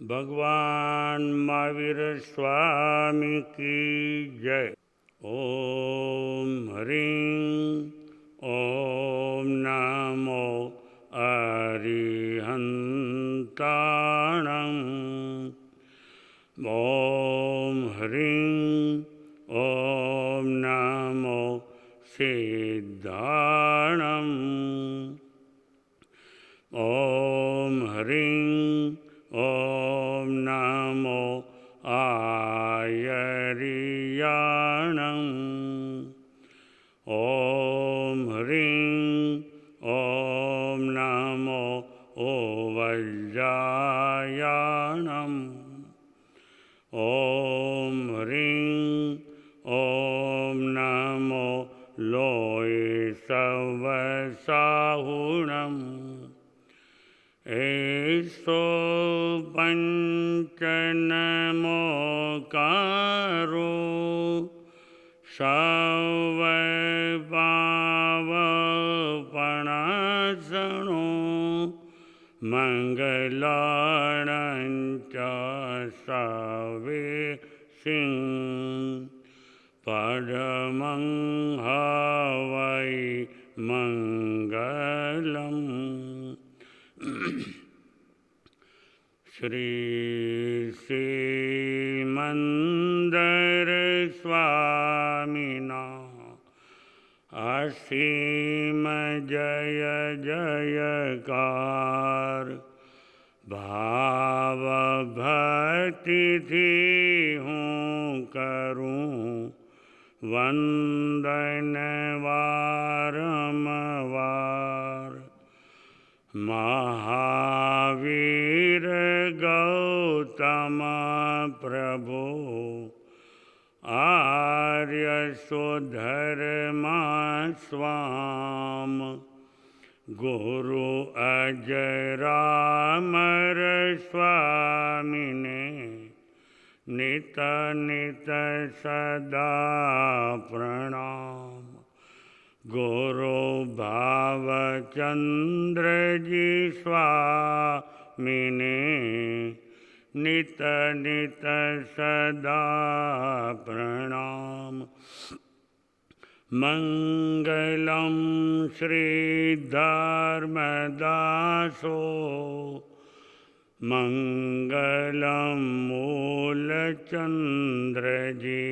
भगवान महावीर स्वामी की जय। ओम ह्रीं ओम नमो अरिहंताणं। ओम ह्रीं ओम नमो सिद्धाणं। ओम ह्रीं ओम नमो आयर्याणं। ओम ह्रीं ओम नमो ओवज्रायाणम्। ओम ह्रीं ओम नमो लोयसवसाहुणम्। ऐसो पंचनमोकारो सवैपावपणासनो मंगलाणञ्च सवेसिं परमं हवै मंगलम्। श्री श्रीमंदर स्वामिना असीम जय जयकार। भाव भक्ति थी हूँ करूँ वंदन वारंवार। महावीर गौतम प्रभु आर्य सुधर्मा स्वाम। गुरु अजरामर स्वामिने नित नित सदा प्रणाम। गुरु भावचंद्र जी स्वामिने नित नित सदा प्रणाम। मंगलम श्री धर्मदासो मंगलम मूलचंद्र जी।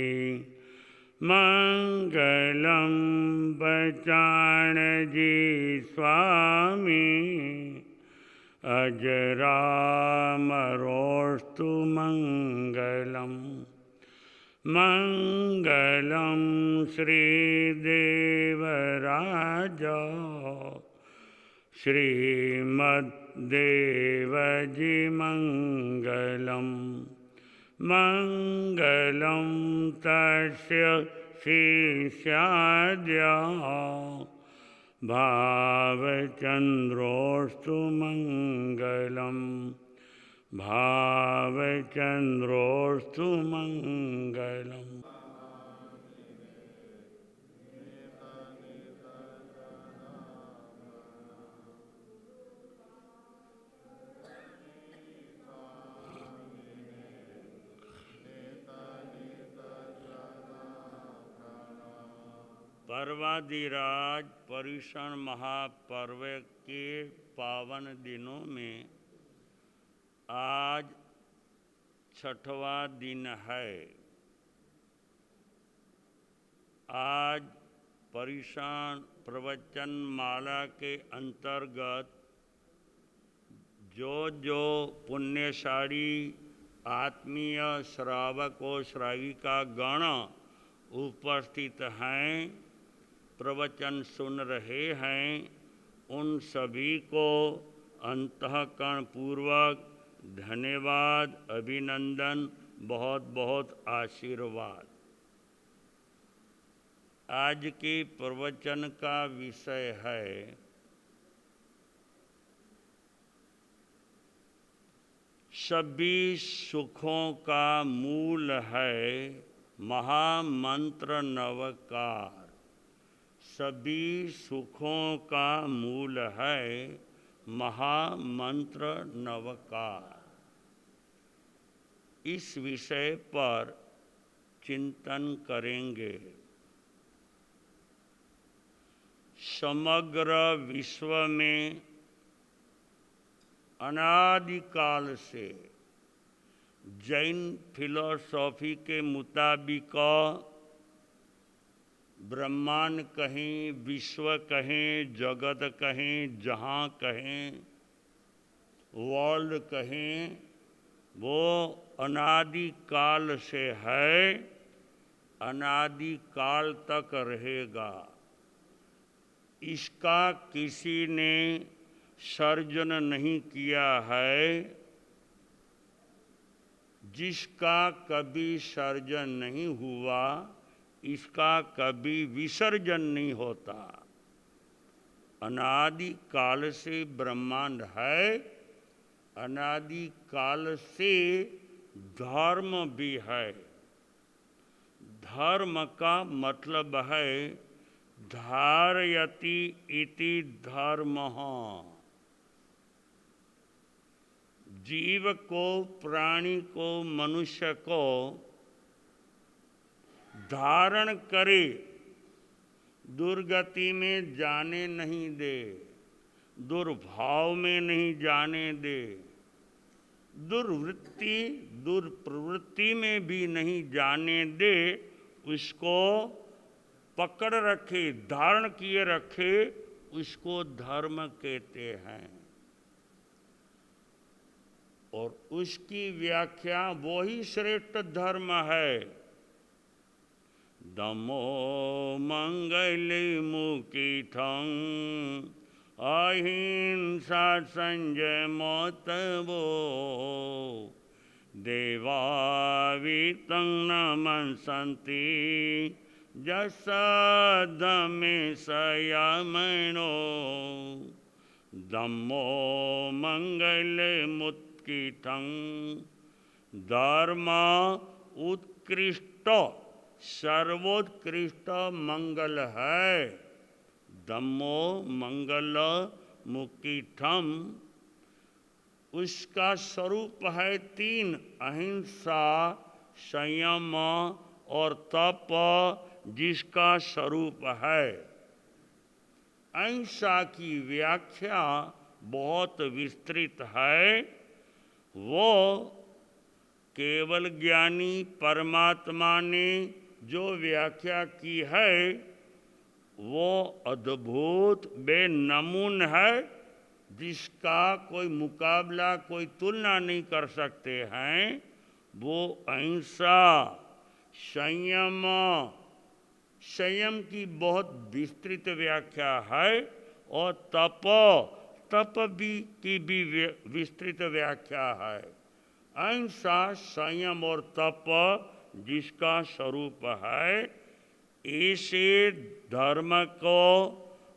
मंगलम बचान जी स्वामी अजरामरोस्तु मंगलम। मंगलम श्रीदेवराजा श्रीमद्देवजी मंगलम। मंगलम तस्य शिष्याद्या भावचंद्रोस्तु मंगलम। भावचंद्रोस्तु मंगलम। पर्वादिराज पर्युषण महापर्व के पावन दिनों में आज छठवां दिन है। आज पर्युषण प्रवचन माला के अंतर्गत जो पुण्यशाली आत्मीय श्रावक और श्राविका गण उपस्थित हैं, प्रवचन सुन रहे हैं, उन सभी को अंतःकरण पूर्वक धन्यवाद, अभिनंदन, बहुत बहुत आशीर्वाद। आज के प्रवचन का विषय है सभी सुखों का मूल है महामंत्र नवकार। सभी सुखों का मूल है महामंत्र नवकार। इस विषय पर चिंतन करेंगे। समग्र विश्व में अनादिकाल से जैन फिलॉसफी के मुताबिक ब्रह्मांड कहें, विश्व कहें, जगत कहें, जहाँ कहें, वर्ल्ड कहें, वो अनादिकाल से है, अनादिकाल तक रहेगा। इसका किसी ने सर्जन नहीं किया है। जिसका कभी सर्जन नहीं हुआ, इसका कभी विसर्जन नहीं होता। अनादिकाल से ब्रह्मांड है, अनादिकाल से धर्म भी है। धर्म का मतलब है धारयति इति धर्मः। जीव को, प्राणी को, मनुष्य को धारण करे, दुर्गति में जाने नहीं दे, दुर्भाव में नहीं जाने दे, दुर्वृत्ति, दुर्प्रवृत्ति में भी नहीं जाने दे, उसको पकड़ रखे, धारण किए रखे, उसको धर्म कहते हैं। और उसकी व्याख्या वही श्रेष्ठ धर्म है। दमो मंगले मुकीठं अहिंसा संजय मोतवो देवावितं नमन्सन्ति जसदमे संयमनो। दम्मो मंगले मुत्कीठं, धर्म उत्कृष्ट, सर्वोत्कृष्ट मंगल है। दम्मो मंगल मुकीठम, उसका स्वरूप है तीन, अहिंसा, संयम और तप, जिसका स्वरूप है। अहिंसा की व्याख्या बहुत विस्तृत है। वो केवल ज्ञानी परमात्मा ने जो व्याख्या की है वो अद्भुत बेनमून है, जिसका कोई मुकाबला, कोई तुलना नहीं कर सकते हैं। वो अहिंसा, संयम, संयम की बहुत विस्तृत व्याख्या है। और तप, तप भी की भी विस्तृत व्याख्या है। अहिंसा, संयम और तप जिसका स्वरूप है, ऐसे धर्म को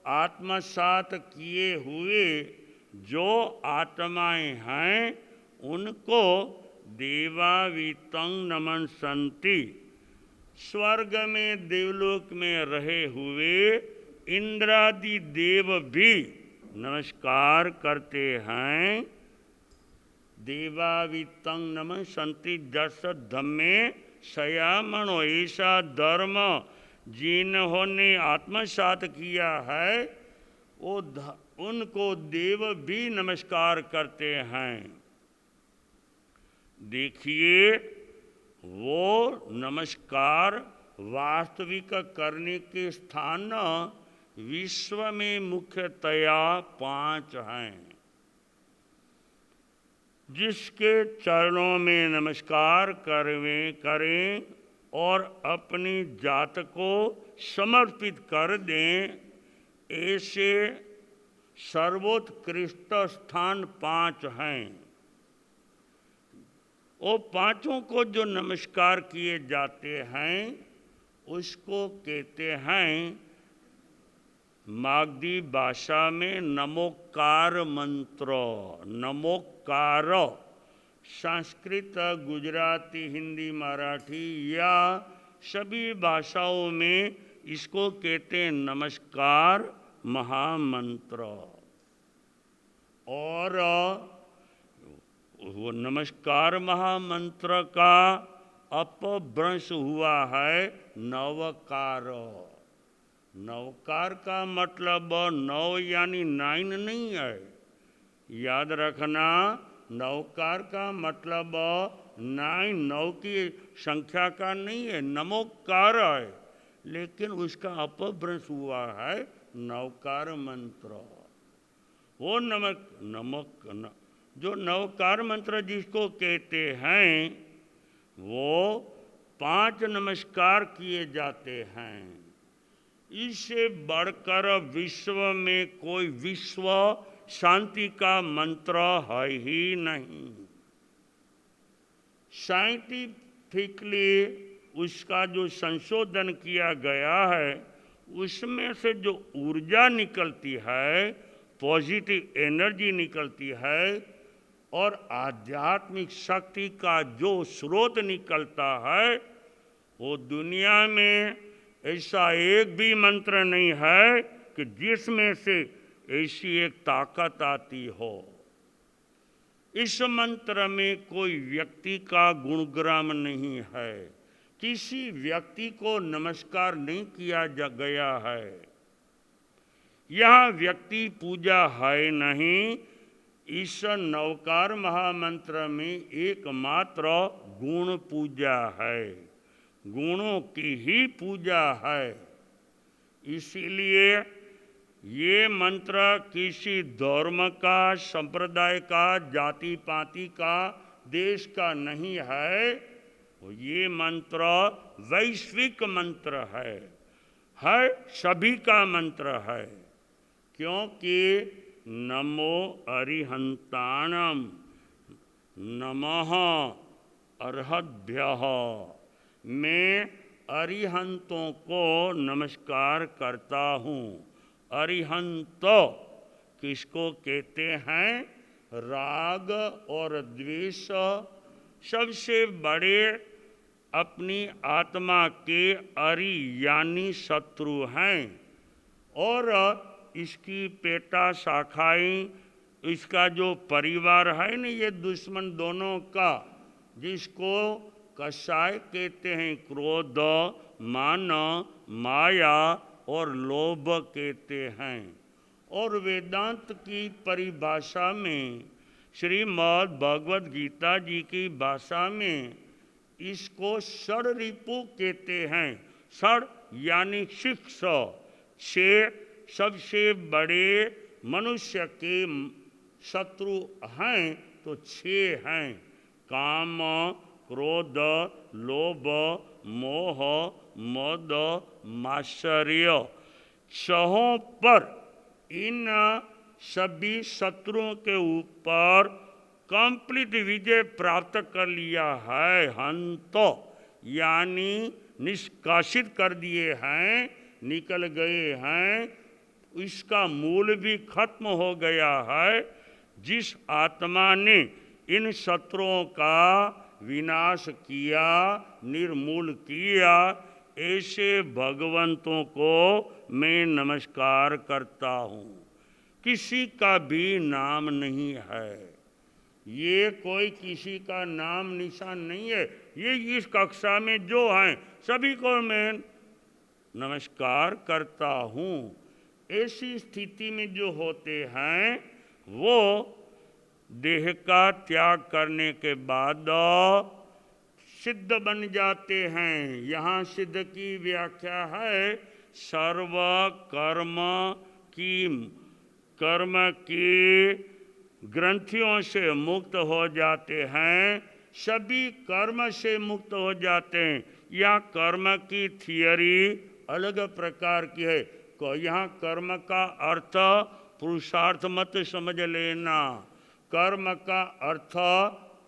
आत्मसात किए हुए जो आत्माएं हैं, उनको देवावितं नमन्सन्ति, स्वर्ग में, देवलोक में रहे हुए इंद्रादि देव भी नमस्कार करते हैं। देवावितं नमन्सन्ति जस धम्मे संयमनो, ऐसा धर्म जिन्होंने आत्मसात किया है, वो उनको देव भी नमस्कार करते हैं। देखिए, वो नमस्कार वास्तविक करने के स्थान विश्व में मुख्यतया 5 हैं। जिसके चरणों में नमस्कार करें और अपनी जात को समर्पित कर दें, ऐसे सर्वोत्कृष्ट स्थान 5 हैं। वो पांचों को जो नमस्कार किए जाते हैं, उसको कहते हैं मागधी भाषा में नमोकार मंत्र। नमोकार संस्कृत, गुजराती, हिंदी, मराठी या सभी भाषाओं में इसको कहते हैं नमस्कार महामंत्र। और वो नमस्कार महामंत्र का अपभ्रंश हुआ है नवकार। नवकार का मतलब नौ यानी 9 नहीं है, याद रखना। नवकार का मतलब 9 की संख्या का नहीं है, नमोकार है, लेकिन उसका अपभ्रंश हुआ है नवकार मंत्र। वो जो नवकार मंत्र जिसको कहते हैं वो 5 नमस्कार किए जाते हैं। इससे बढ़कर विश्व में कोई विश्व शांति का मंत्र है ही नहीं। साइंटिफिकली उसका जो संशोधन किया गया है उसमें से जो ऊर्जा निकलती है, पॉजिटिव एनर्जी निकलती है और आध्यात्मिक शक्ति का जो स्रोत निकलता है, वो दुनिया में ऐसा एक भी मंत्र नहीं है कि जिसमें से ऐसी एक ताकत आती हो। इस मंत्र में कोई व्यक्ति का गुणग्राम नहीं है, किसी व्यक्ति को नमस्कार नहीं किया गया है। यह व्यक्ति पूजा है नहीं। इस नवकार महामंत्र में एकमात्र गुण पूजा है, गुणों की ही पूजा है। इसीलिए ये मंत्र किसी धर्म का, संप्रदाय का, जाति पाति का, देश का नहीं है। ये मंत्र वैश्विक मंत्र है सभी का मंत्र है। क्योंकि नमो अरिहंताणम नमः अर्हद्भ्यः, मैं अरिहंतों को नमस्कार करता हूँ। अरिहंत किसको कहते हैं? राग और द्वेष सबसे बड़े अपनी आत्मा के अरि यानी शत्रु हैं, और इसकी पेटा शाखाएं, इसका जो परिवार है ना, ये दुश्मन दोनों का, जिसको कषाय कहते हैं, क्रोध, मान, माया और लोभ कहते हैं। और वेदांत की परिभाषा में, श्रीमद् भगवद गीता जी की भाषा में इसको षड रिपु कहते हैं। षड यानी 6 सबसे बड़े मनुष्य के शत्रु हैं, तो 6 हैं। काम, क्रोध, लोभ, मोह, मद, मात्सर्य। 6 पर इन सभी शत्रुओं के ऊपर कंप्लीट विजय प्राप्त कर लिया है। हंत यानी निष्कासित कर दिए हैं, निकल गए हैं। इसका मूल भी खत्म हो गया है। जिस आत्मा ने इन शत्रुओं का विनाश किया, निर्मूल किया, ऐसे भगवंतों को मैं नमस्कार करता हूँ। किसी का भी नाम नहीं है, ये कोई किसी का नाम निशान नहीं है। ये इस कक्षा में जो हैं सभी को मैं नमस्कार करता हूँ। ऐसी स्थिति में जो होते हैं वो देह का त्याग करने के बाद सिद्ध बन जाते हैं। यहाँ सिद्ध की व्याख्या है सर्व कर्म की ग्रंथियों से मुक्त हो जाते हैं, सभी कर्म से मुक्त हो जाते हैं। यह कर्म की थियरी अलग प्रकार की है। यहाँ कर्म का अर्थ पुरुषार्थ मत समझ लेना, कर्म का अर्थ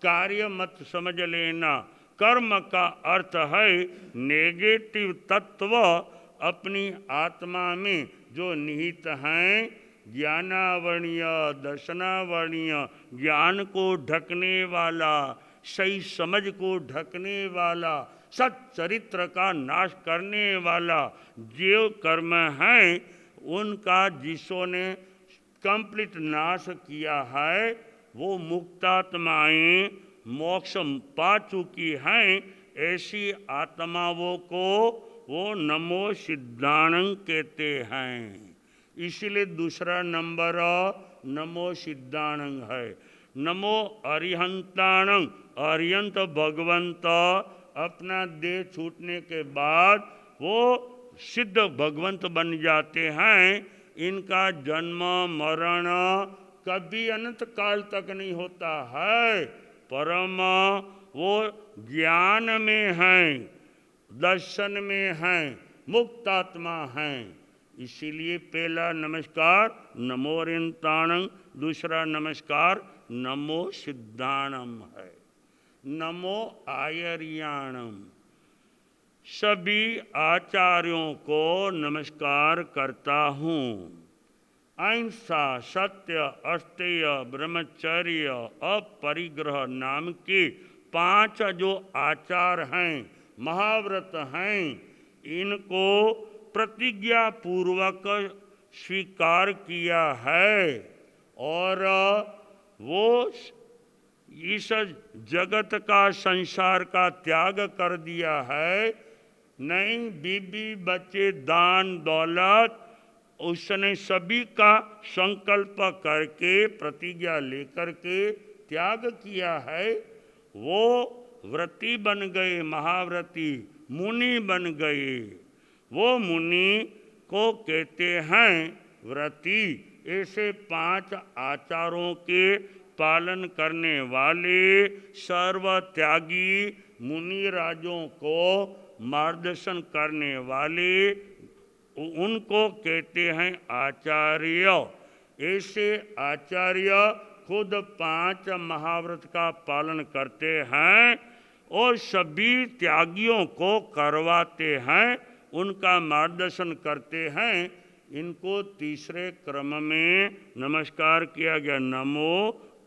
कार्य मत समझ लेना। कर्म का अर्थ है नेगेटिव तत्व अपनी आत्मा में जो निहित हैं, ज्ञानावर्णीय, दर्शनावर्णीय, ज्ञान को ढकने वाला, सही समझ को ढकने वाला, सच्चरित्र का नाश करने वाला जो कर्म हैं, उनका जिसों ने कंप्लीट नाश किया है, वो मुक्तात्माएं मोक्ष पा चुकी हैं, ऐसी आत्माओं को वो नमो सिद्धाणं कहते हैं। इसलिए दूसरा नंबर नमो सिद्धाणं है। नमो अरिहंताणं, अरिहंत भगवंत अपना देह छूटने के बाद वो सिद्ध भगवंत बन जाते हैं। इनका जन्म मरण कभी अनंत काल तक नहीं होता है। परम वो ज्ञान में हैं, दर्शन में हैं, मुक्तात्मा हैं। इसीलिए पहला नमस्कार नमो अरिहंताणं, दूसरा नमस्कार नमो सिद्धाणं है। नमो आयर्याणम, सभी आचार्यों को नमस्कार करता हूँ। अहिंसा, सत्य, अस्तेय, ब्रह्मचर्य, अपरिग्रह नाम के 5 जो आचार हैं, महाव्रत हैं, इनको प्रतिज्ञा पूर्वक स्वीकार किया है और वो इस जगत का, संसार का त्याग कर दिया है। नहीं बीबी बच्चे दान दौलत, उसने सभी का संकल्प करके प्रतिज्ञा लेकर के त्याग किया है। वो व्रती बन गए, महाव्रती मुनि बन गए। वो मुनि को कहते हैं व्रती। ऐसे 5 आचारों के पालन करने वाले सर्व त्यागी मुनि राजों को मार्गदर्शन करने वाले, उनको कहते हैं आचार्य। ऐसे आचार्य खुद 5 महाव्रत का पालन करते हैं और सभी त्यागियों को करवाते हैं, उनका मार्गदर्शन करते हैं। इनको तीसरे क्रम में नमस्कार किया गया, नमो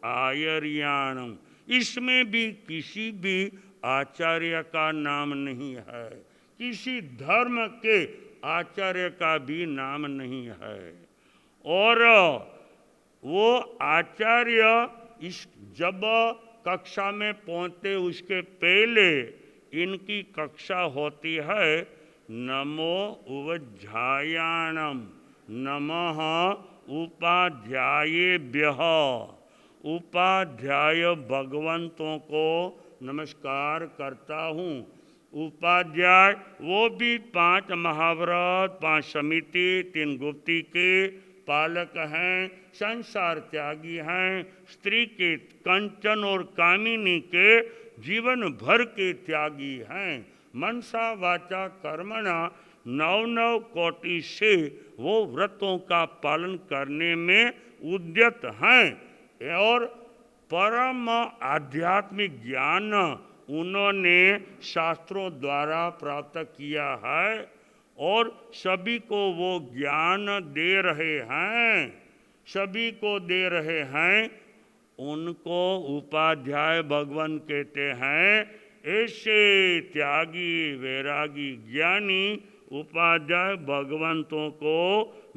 आयर्याणम। इसमें भी किसी भी आचार्य का नाम नहीं है, किसी धर्म के आचार्य का भी नाम नहीं है। और वो आचार्य इस जब कक्षा में पहुंचते उसके पहले इनकी कक्षा होती है नमो उवज्झायाणम, नमः उपाध्यायेभ्यः। उपाध्याय भगवंतों को नमस्कार करता हूँ। उपाध्याय वो भी 5 महाव्रत, 5 समिति, 3 गुप्ती के पालक हैं, संसार त्यागी हैं, स्त्री के कंचन और कामिनी के जीवन भर के त्यागी हैं। मनसा वाचा कर्मणा 9 कोटि से वो व्रतों का पालन करने में उद्यत हैं और परम आध्यात्मिक ज्ञान उन्होंने शास्त्रों द्वारा प्राप्त किया है और सभी को वो ज्ञान दे रहे हैं, सभी को दे रहे हैं। उनको उपाध्याय भगवान कहते हैं। ऐसे त्यागी वैरागी ज्ञानी उपाध्याय भगवंतों को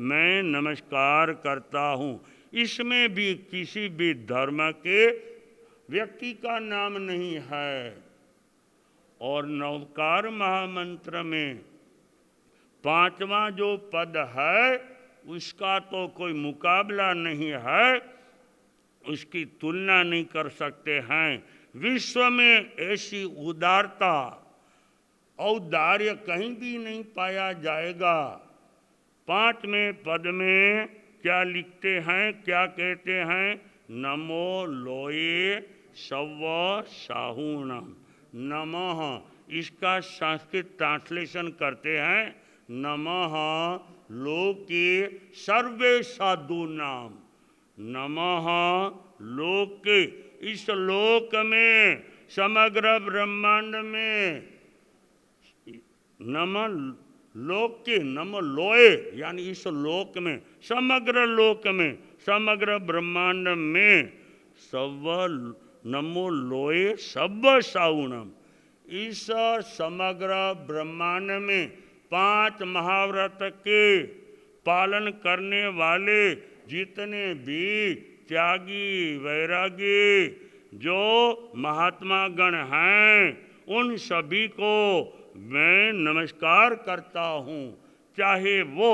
मैं नमस्कार करता हूँ। इसमें भी किसी भी धर्म के व्यक्ति का नाम नहीं है। और नवकार महामंत्र में 5वां जो पद है उसका तो कोई मुकाबला नहीं है, उसकी तुलना नहीं कर सकते हैं। विश्व में ऐसी उदारता औदार्य कहीं भी नहीं पाया जाएगा। 5वें पद में क्या लिखते हैं, क्या कहते हैं, नमो लोये सव्व साहूणम। नमः इसका संस्कृत ट्रांसलेशन करते हैं नमः लोके सर्वे साधु नाम। नमः लोके, इस लोक में समग्र ब्रह्मांड में, नम लोके, नम लोए यानी इस लोक में, समग्र लोक में, समग्र ब्रह्मांड में, सब नमो लोए सब साउणम। इस समग्र ब्रह्मांड में 5 महाव्रत के पालन करने वाले जितने भी त्यागी, वैरागी जो महात्मा गण हैं, उन सभी को मैं नमस्कार करता हूँ, चाहे वो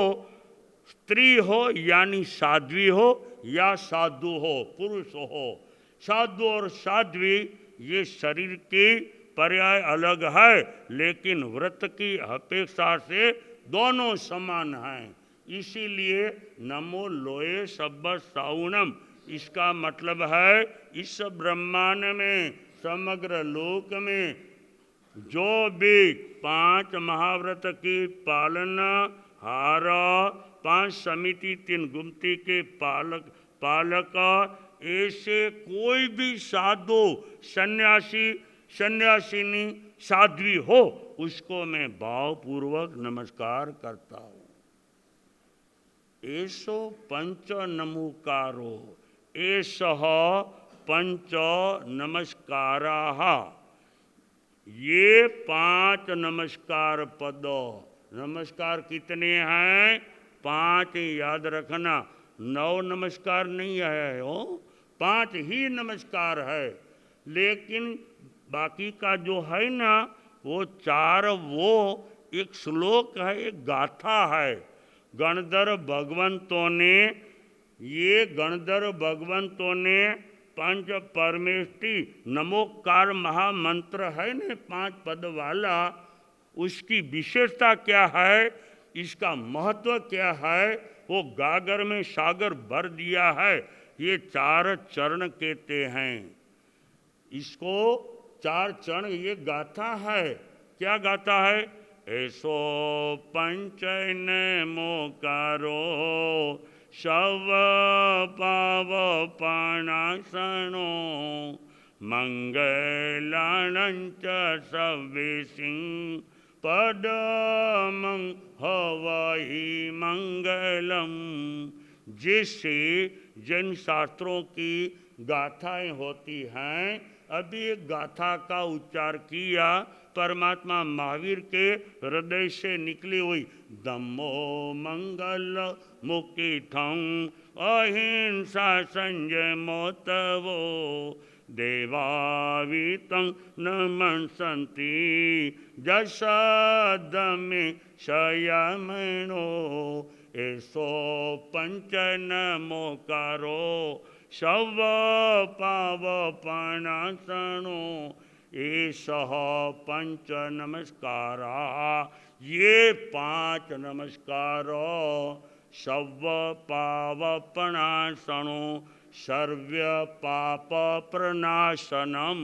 स्त्री हो यानी साध्वी हो या साधु हो, पुरुष हो। साधु और साध्वी ये शरीर की पर्याय अलग है, लेकिन व्रत की अपेक्षा से दोनों समान हैं। इसीलिए नमो लोये सब्ब साउणम, इसका मतलब है इस ब्रह्मांड में, समग्र लोक में जो भी 5 महाव्रत की पालना हार, 5 समिति 3 गुमती के पालक ऐसे कोई भी साधु, सन्यासी, सन्यासिनी, साध्वी हो, उसको मैं भावपूर्वक नमस्कार करता हूँ। ऐसो पंच नमोकारो, एषः पंच नमस्काराः, ये 5 नमस्कार पद। नमस्कार कितने हैं? 5 याद रखना, 9 नमस्कार नहीं है हो, 5 ही नमस्कार है। लेकिन बाकी का जो है ना, वो 4 वो एक श्लोक है, एक गाथा है। गणधर भगवंतों ने, ये गणधर भगवंतों ने पंच परमेष्टि नमोकार महामंत्र है न 5 पद वाला, उसकी विशेषता क्या है, इसका महत्व क्या है, वो गागर में सागर भर दिया है। ये 4 चरण कहते हैं इसको, 4 चरण ये गाथा है। क्या गाथा है? ऐसो पंच नमोकारो शव पाव पाणासनो मंगलानंच सवेसिं पदमं हवहि मंगलम। जिससे जैन शास्त्रों की गाथाएं होती हैं, अभी एक गाथा का उच्चार किया, परमात्मा महावीर के हृदय से निकली हुई धम्मो मंगल मुकिथं अहिंसा संजय मोतवो देवावितं नमंसन्ति जसदमे शयमनो। ऐसो पंच नमोकारो शव पाव पाणासनो, एषः पंच नमस्कारा, ये 5 नमस्कार शव पाव प्रणासनो सर्व पाप प्रणाशनम।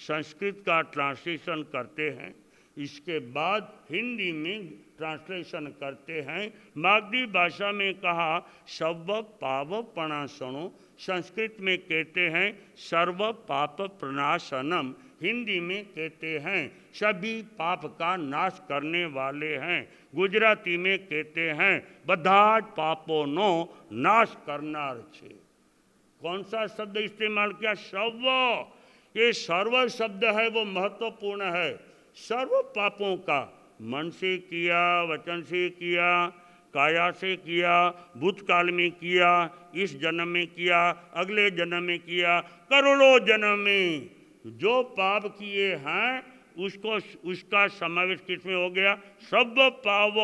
संस्कृत का ट्रांसलेशन करते हैं, इसके बाद हिंदी में ट्रांसलेशन करते हैं। मागधी भाषा में कहा शव पाप प्रणाशनो, संस्कृत में कहते हैं सर्व पाप प्रणाशनम, हिंदी में कहते हैं सभी पाप का नाश करने वाले हैं। गुजराती में कहते हैं बधा ज पापोनो नाश करनार छे। कौन सा शब्द इस्तेमाल किया? शव। ये सर्व शब्द है वो महत्वपूर्ण है। सर्व पापों का मन से किया, वचन से किया, काया से किया, भूतकाल में किया, इस जन्म में किया, अगले जन्म में किया, करोड़ों जन्म में जो पाप किए हैं उसको, उसका समावेश किसमें हो गया? सब पाव।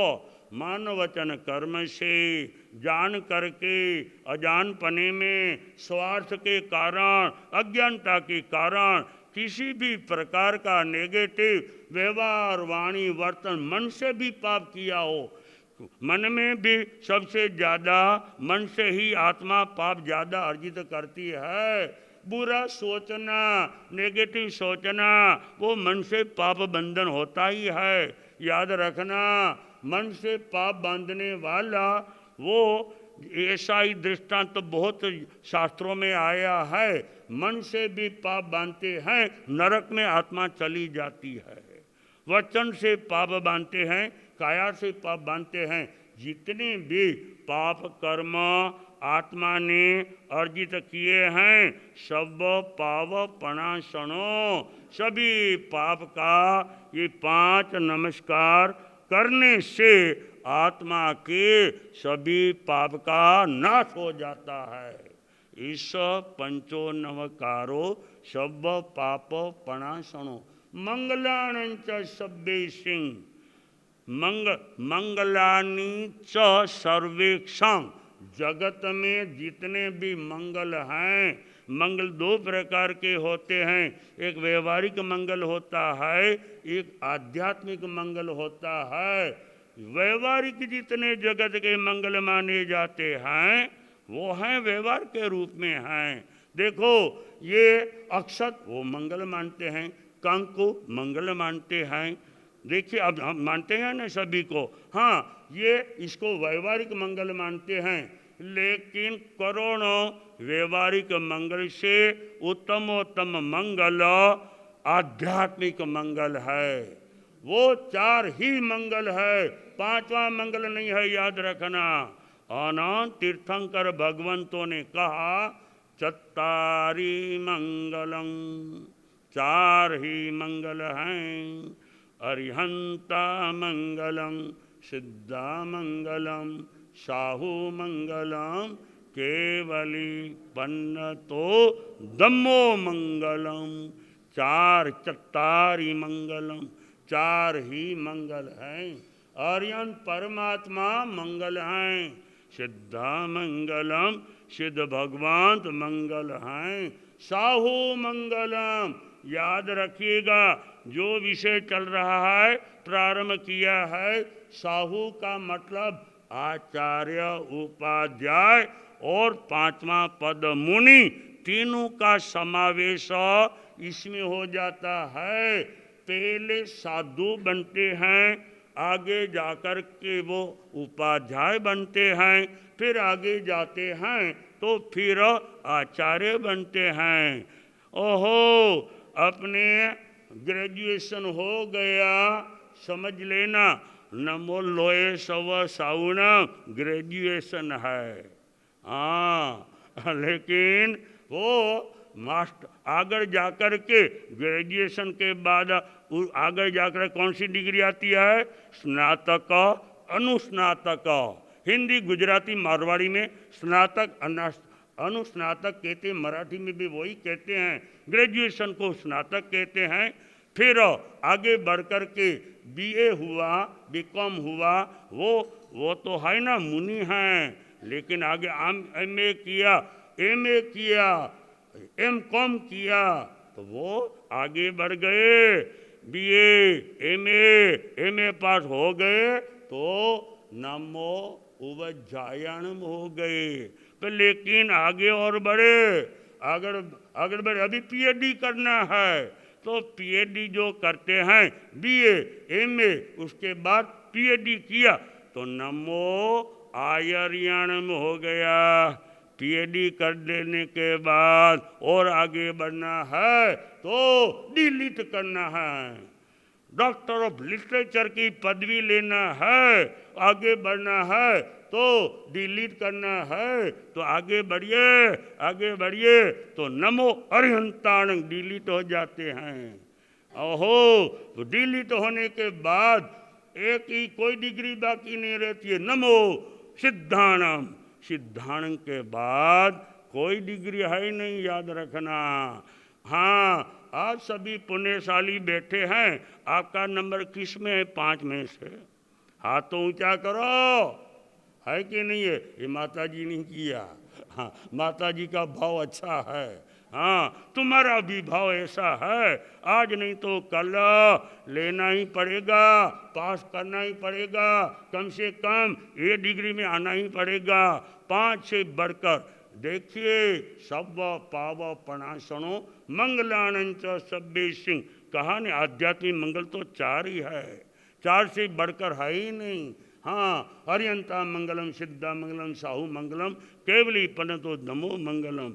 मान वचन कर्म से, जान करके, अजानपने में, स्वार्थ के कारण, अज्ञानता के कारण किसी भी प्रकार का नेगेटिव व्यवहार, वाणी, वर्तन, मन से भी पाप किया हो, मन में भी सबसे ज़्यादा, मन से ही आत्मा पाप ज़्यादा अर्जित करती है। बुरा सोचना, नेगेटिव सोचना, वो मन से पाप बंधन होता ही है। याद रखना, मन से पाप बांधने वाला वो, ऐसा ही दृष्टांत तो बहुत शास्त्रों में आया है। मन से भी पाप बांधते हैं, नरक में आत्मा चली जाती है। वचन से पाप बांधते हैं, काया से पाप बांधते हैं। जितने भी पाप कर्म आत्मा ने अर्जित किए हैं, सब पाप प्रणाशनो, सभी पाप का ये 5 नमस्कार करने से आत्मा के सभी पाप का नाश हो जाता है। ईश पंचो नवकारो सब पाप पणासणो मंगलानंच सब्बे सिंह मंगलानी च सर्वेक्षम। जगत में जितने भी मंगल हैं, मंगल दो प्रकार के होते हैं, एक व्यवहारिक मंगल होता है, एक आध्यात्मिक मंगल होता है। व्यवहारिक जितने जगत के मंगल माने जाते हैं वो हैं व्यवहार के रूप में हैं। देखो ये अक्षत वो मंगल मानते हैं, कंक को मंगल मानते हैं। देखिए अब हम मानते हैं ना सभी को, हाँ ये इसको व्यवहारिक मंगल मानते हैं। लेकिन करोड़ों व्यवहारिक मंगल से उत्तमोत्तम मंगल आध्यात्मिक मंगल है। वो चार ही मंगल है, पांचवा मंगल नहीं है, याद रखना। अनंत तीर्थंकर भगवंतों ने कहा चत्तारी मंगलम, चार ही मंगल हैं। अरिहंता मंगलम, सिद्धा मंगलम, साहू मंगलम, केवली पन्नतो दम्मो मंगलम। चार चत्तारी मंगलम, चार ही मंगल हैं। आर्यन परमात्मा मंगल हैं, सिद्धा मंगलम, सिद्ध भगवान मंगल हैं, साहू मंगलम। याद रखिएगा जो विषय चल रहा है, प्रारंभ किया है, साहू का मतलब आचार्य, उपाध्याय और पांचवा पद मुनि, तीनों का समावेश इसमें हो जाता है। पहले साधु बनते हैं, आगे जाकर के वो उपाध्याय बनते हैं, फिर आगे जाते हैं तो फिर आचार्य बनते हैं। ओहो अपने ग्रेजुएशन हो गया, समझ लेना नमो लोए सव साउन ग्रेजुएशन है। हाँ लेकिन वो मास्टर आगे जाकर के ग्रेजुएशन के बाद आगे जाकर कौन सी डिग्री आती है? स्नातक, अनुस्नातक। हिंदी, गुजराती, मारवाड़ी में स्नातक, अनुस्नातक कहते हैं, मराठी में भी वही कहते हैं। ग्रेजुएशन को स्नातक कहते हैं। फिर आगे बढ़कर के बीए हुआ, बीकॉम हुआ, वो तो है ना मुनि हैं। लेकिन आगे एमए किया, एमए किया, एमकॉम किया तो वो आगे बढ़ गए। बीए, एमए पास हो गए तो नमो उवज्जायनम हो गए। तो लेकिन आगे और बढ़े, आगे बढ़े, अभी पीएचडी करना है तो पीएचडी जो करते हैं बीए, एमए, उसके बाद पीएचडी किया तो नमो आयर्यणम हो गया। पीएचडी कर लेने के बाद और आगे बढ़ना है तो डिलीट करना है। डॉक्टर ऑफ लिटरेचर की पदवी लेना है, आगे बढ़ना है तो डिलीट करना है, तो आगे बढ़िए, आगे बढ़िए तो नमो अरिहंताण डिलीट हो जाते हैं। ओहो तो डिलीट होने के बाद एक ही कोई डिग्री बाकी नहीं रहती है, नमो सिद्धाणम। सिद्धाणम के बाद कोई डिग्री है ही नहीं, याद रखना। हाँ आज सभी पुण्यशाली बैठे हैं, आपका नंबर किस में है? 5 में से हाथ तो ऊंचा करो, है कि नहीं है? ये माता जी ने किया। हाँ माता जी का भाव अच्छा है। हाँ तुम्हारा भी भाव ऐसा है, आज नहीं तो कल लेना ही पड़ेगा, पास करना ही पड़ेगा, कम से कम ये डिग्री में आना ही पड़ेगा। 5 से बढ़कर देखिए सब पाव पणासणो मंगलानंच सब्बे सिंह। कहा ने आध्यात्मिक मंगल तो 4 ही है, 4 से बढ़कर है ही नहीं। हाँ हरियंता मंगलम, सिद्धा मंगलम, साहू मंगलम, केवली पनतो नमो मंगलम।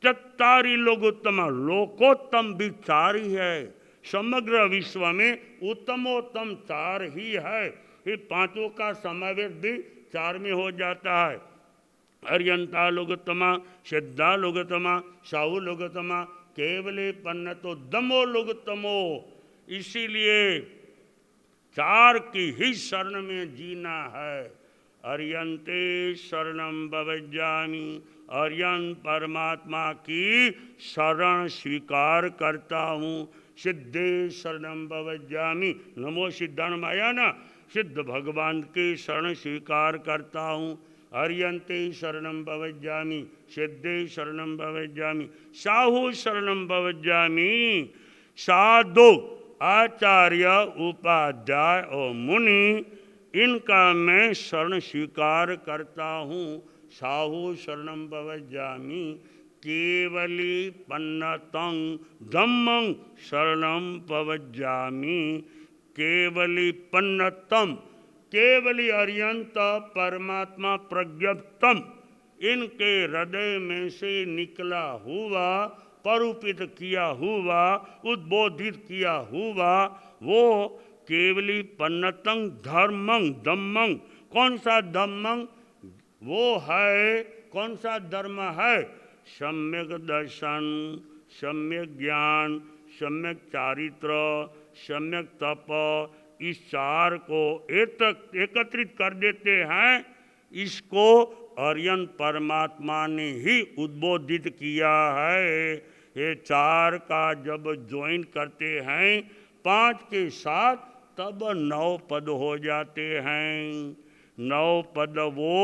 चत्तारी लोकोत्तम, लोकोत्तम भी 4 ही है। समग्र विश्व में उत्तमोत्तम 4 ही है। ये 5 का समावेश भी 4 में हो जाता है। हरियंता लोकोत्तमा, सिद्धा लोकोत्तमा, साहू लोकोत्तमा, केवले पन्नतो दमो लोकोत्तमो। इसीलिए 4 की ही शरण में जीना है। अर्यंते शरणम बवज्जामि, अर्यन परमात्मा की शरण स्वीकार करता हूँ। सिद्धे शरणम भवज्जामि, नमो सिद्धाणमाया ना, सिद्ध भगवान की शरण स्वीकार करता हूँ। अर्यंते शरणम भवज्जामि, सिद्धे शरणम भवज्जामि, साहु शरणम भवज्जामि। साधु आचार्य उपाध्याय और मुनि, इनका मैं शरण स्वीकार करता हूँ। साहु शरणम भवज्जामि, केवली पन्नतं धम्मं शरणं भवज्जामि। केवली पन्नतम, केवली अर्यंत परमात्मा प्रज्ञप्तम, इनके हृदय में से निकला हुआ, परूपित किया हुआ, उद्बोधित किया हुआ वो केवली पन्नतं धर्मं धम्मं। कौन सा धम्मं? वो है, कौन सा धर्म है? सम्यक दर्शन, सम्यक ज्ञान, सम्यक चारित्र, सम्यक तप, इस चार को एकत्रित कर देते हैं। इसको अर्यन परमात्मा ने ही उद्बोधित किया है। ये चार का जब ज्वाइन करते हैं 5 के साथ, तब 9 पद हो जाते हैं। 9 पद वो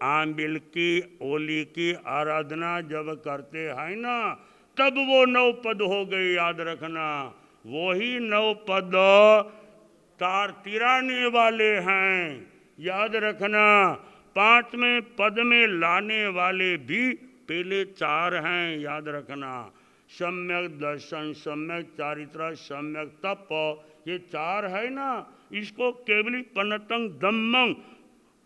आंबिल की ओली की आराधना जब करते हैं ना, तब वो 9 पद हो गए, याद रखना। वही 9 पद तार तिराने वाले हैं, याद रखना। 5वें पद में लाने वाले भी पहले 4 हैं, याद रखना। सम्यक दर्शन, सम्यक चारित्र, सम्यक तप, ये 4 है ना। इसको केवली पन्नतं धम्मं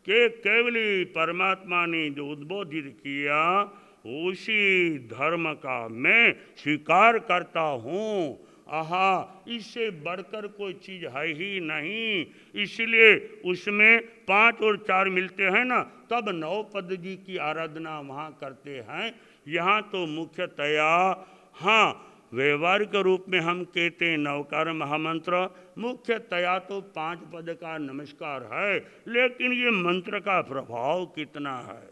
के केवली परमात्मा ने जो उद्बोधित किया, उसी धर्म का मैं स्वीकार करता हूँ। आहा, इससे बढ़कर कोई चीज है ही नहीं। इसलिए उसमें 5 और 4 मिलते हैं ना, तब 9 पद जी की आराधना वहाँ करते हैं। यहाँ तो मुख्यतया, हाँ, व्यवहारिक रूप में हम कहते हैं नवकार महामंत्र, मुख्यतया तो 5 पद का नमस्कार है। लेकिन ये मंत्र का प्रभाव कितना है।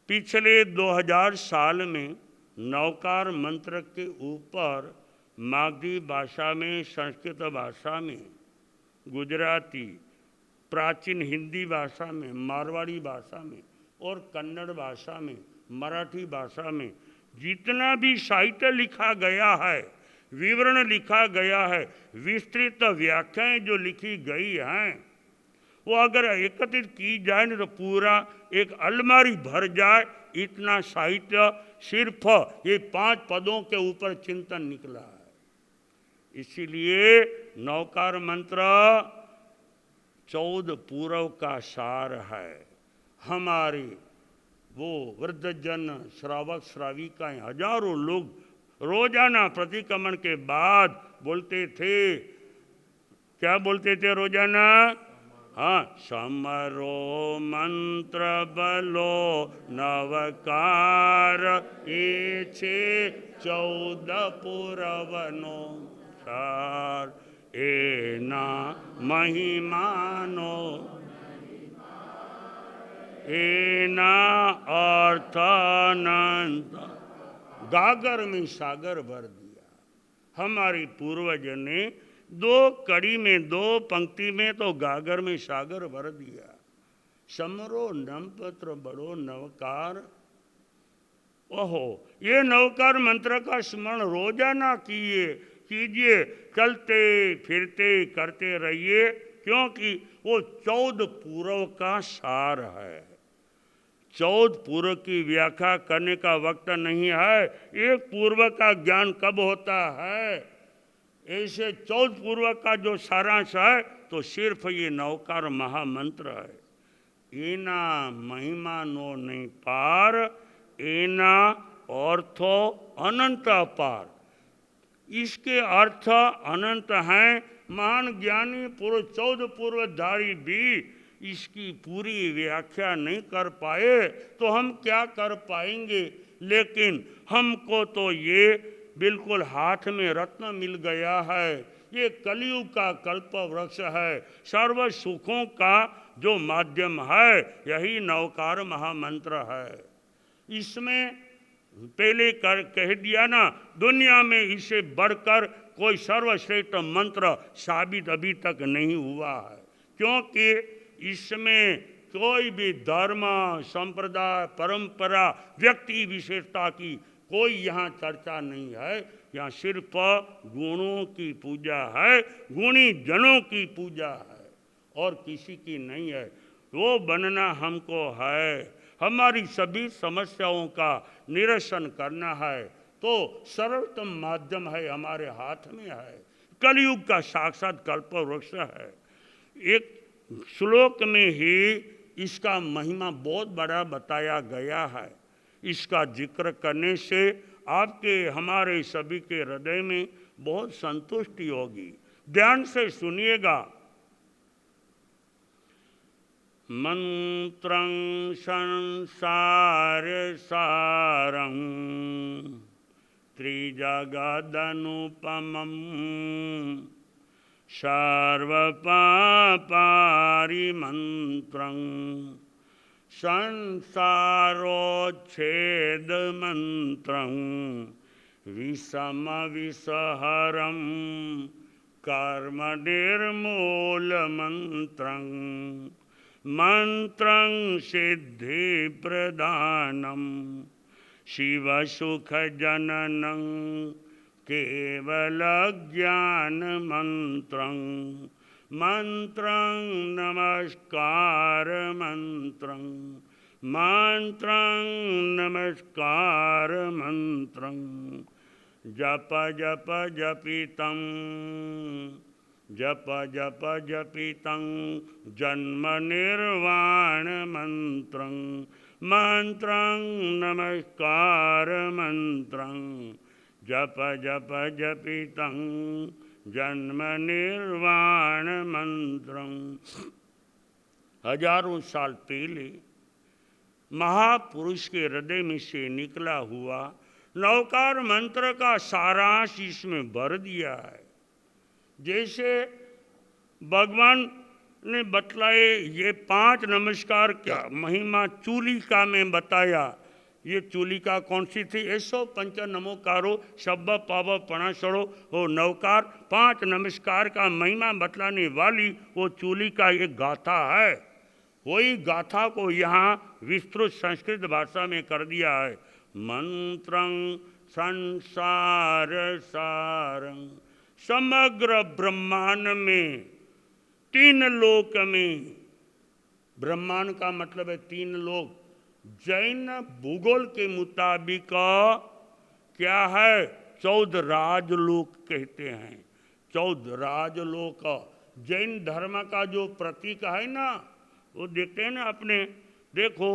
पिछले 2000 साल में नवकार मंत्र के ऊपर मागधी भाषा में, संस्कृत भाषा में, गुजराती, प्राचीन हिंदी भाषा में, मारवाड़ी भाषा में और कन्नड़ भाषा में, मराठी भाषा में जितना भी साहित्य लिखा गया है, विवरण लिखा गया है, विस्तृत व्याख्याएं जो लिखी गई हैं, वो अगर एकत्रित की जाए ना तो पूरा एक अलमारी भर जाए। इतना साहित्य सिर्फ ये 5 पदों के ऊपर चिंतन निकला है। इसीलिए नवकार मंत्र 14 पूर्व का सार है। हमारे वो वृद्धजन, श्रावक श्राविकाएं, हजारों लोग रोजाना प्रतिक्रमण के बाद बोलते थे, क्या बोलते थे रोजाना? हाँ, समरो मंत्र बलो नवकार, ये 14 पुरवनो सार, ए ना महिमानो, ए ना अर्थानंत। गागर में सागर भर दिया। हमारी पूर्वज ने 2 कड़ी में, 2 पंक्ति में तो गागर में सागर भर दिया। समरो नमपत्र बड़ो नवकार। ओहो, ये नवकार मंत्र का स्मरण रोजाना कीजिए, चलते फिरते करते रहिए, क्योंकि वो 14 पूर्व का सार है। 14 पूर्व की व्याख्या करने का वक्त नहीं है। एक पूर्व का ज्ञान कब होता है? ऐसे 14 पूर्व का जो सारांश है तो सिर्फ ये नवकार महामंत्र है। एना महिमा नो नहीं पार, एना अर्थो अनंत अपार। इसके अर्थ अनंत हैं। महान ज्ञानी पुरुष 14 पूर्वधारी भी इसकी पूरी व्याख्या नहीं कर पाए तो हम क्या कर पाएंगे। लेकिन हमको तो ये बिल्कुल हाथ में रत्न मिल गया है। ये कलयुग का कल्प वृक्ष है, सर्व सुखों का जो माध्यम है यही नवकार महामंत्र है। इसमें पहले कह दिया ना, दुनिया में इसे बढ़कर कोई सर्वश्रेष्ठ मंत्र साबित अभी तक नहीं हुआ है, क्योंकि इसमें कोई भी धर्म, संप्रदाय, परंपरा, व्यक्ति विशेषता की कोई यहाँ चर्चा नहीं है। यहाँ सिर्फ गुणों की पूजा है, गुणी जनों की पूजा है और किसी की नहीं है। वो बनना हमको है, हमारी सभी समस्याओं का निरसन करना है, तो सरलतम माध्यम है, हमारे हाथ में है। कलयुग का साक्षात कल्पवृक्ष है। एक श्लोक में ही इसका महिमा बहुत बड़ा बताया गया है। इसका जिक्र करने से आपके हमारे सभी के हृदय में बहुत संतुष्टि होगी। ध्यान से सुनिएगा। मंत्रं संसार सारं त्रिजगदनुपमं सर्वपापारिमन्त्रं संसारोच्छेदमन्त्रं विषमविषहरं कर्मनिर्मूलमन्त्रं मंत्रं सिद्धिप्रदानं शिवसुखजननं केवलज्ञानमन्त्रं मंत्रं नमस्कारमन्त्रं मंत्रं नमस्कारमन्त्रं जप जप जपितं जप जप जपितं जन्म निर्वाण मंत्रं मंत्रं नमस्कार मंत्रं जप जप जपितं जन्म निर्वाण मंत्रं। हजारों साल पहले महापुरुष के हृदय में से निकला हुआ नवकार मंत्र का सारांश इसमें भर दिया है। जैसे भगवान ने बतलाए ये 5 नमस्कार क्या महिमा चूलिका में बताया। ये चूलिका कौन सी थी? ऐसो पंच नमोकारो शब्द पाव पणासरो वो नवकार 5 नमस्कार का महिमा बतलाने वाली वो चूलिका एक गाथा है। वही गाथा को यहाँ विस्तृत संस्कृत भाषा में कर दिया है। मंत्रं संसार सारं, समग्र ब्रह्मांड में 3 लोक में, ब्रह्मांड का मतलब है 3 लोक, जैन भूगोल के मुताबिक क्या है? 14 राजलोक कहते हैं। 14 राजलोक जैन धर्म का जो प्रतीक है ना, वो देखते हैं ना अपने, देखो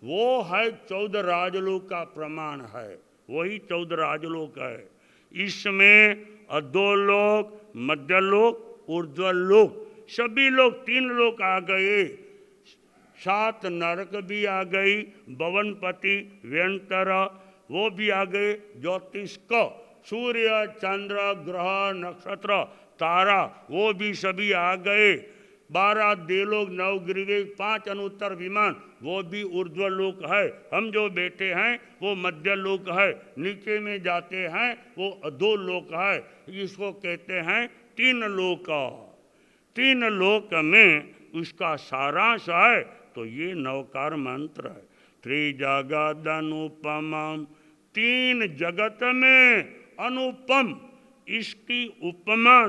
वो है 14 राजलोक का प्रमाण है, वही 14 राजलोक है। इसमें अधोलोक, मध्यलोक, ऊर्ध्वलोक, सभी लोग 3 लोक आ गए। 7 नरक भी आ गई, भवनपति व्यंतर वो भी आ गए, ज्योतिष्क सूर्य चंद्र ग्रह नक्षत्र तारा वो भी सभी आ गए। 12 देवलोक, 9 गिरिवेश, 5 अनुत्तर विमान वो भी ऊर्ध्वलोक है। हम जो बैठे हैं वो मध्य लोक है, नीचे में जाते हैं वो अधोलोक है। इसको कहते हैं 3 लोक। 3 लोक में उसका सारांश है तो ये नवकार मंत्र है। त्रिजगदनुपमं, 3 जगत में अनुपम, इसकी उपमा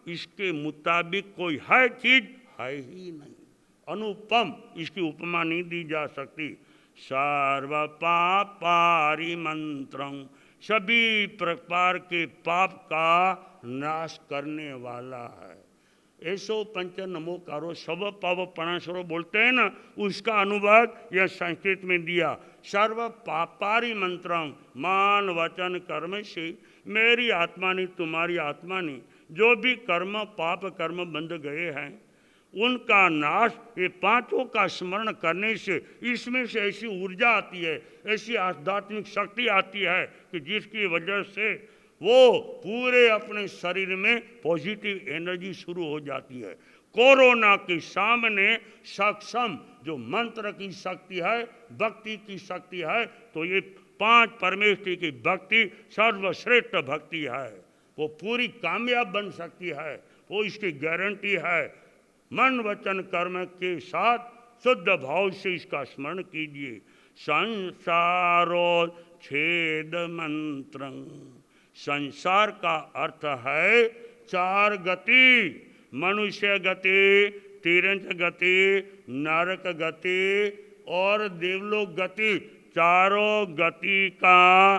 इसके मुताबिक कोई है चीज है ही नहीं। अनुपम, इसकी उपमा नहीं दी जा सकती। सर्व पापारि मंत्रं, सभी प्रकार के पाप का नाश करने वाला है। ऐसो पंच नमोकारो सब पाव पणासरो बोलते हैं ना, उसका अनुवाद यह संस्कृत में दिया। सर्व पापारि मंत्रं, मान वचन कर्म से मेरी आत्मा ने, तुम्हारी आत्मा ने जो भी कर्म पाप कर्म बंध गए हैं उनका नाश ये 5 का स्मरण करने से इसमें से ऐसी ऊर्जा आती है, ऐसी आध्यात्मिक शक्ति आती है कि जिसकी वजह से वो पूरे अपने शरीर में पॉजिटिव एनर्जी शुरू हो जाती है। कोरोना के सामने सक्षम जो मंत्र की शक्ति है, भक्ति की शक्ति है, तो ये 5 परमेश्वरी की भक्ति सर्वश्रेष्ठ भक्ति है। वो पूरी कामयाब बन सकती है, वो इसकी गारंटी है। मन वचन कर्म के साथ शुद्ध भाव से इसका स्मरण कीजिए। संसारो छेद मंत्र, संसार का अर्थ है 4 गति, मनुष्य गति, तिरंज गति, नरक गति और देवलोक गति। चारों गति का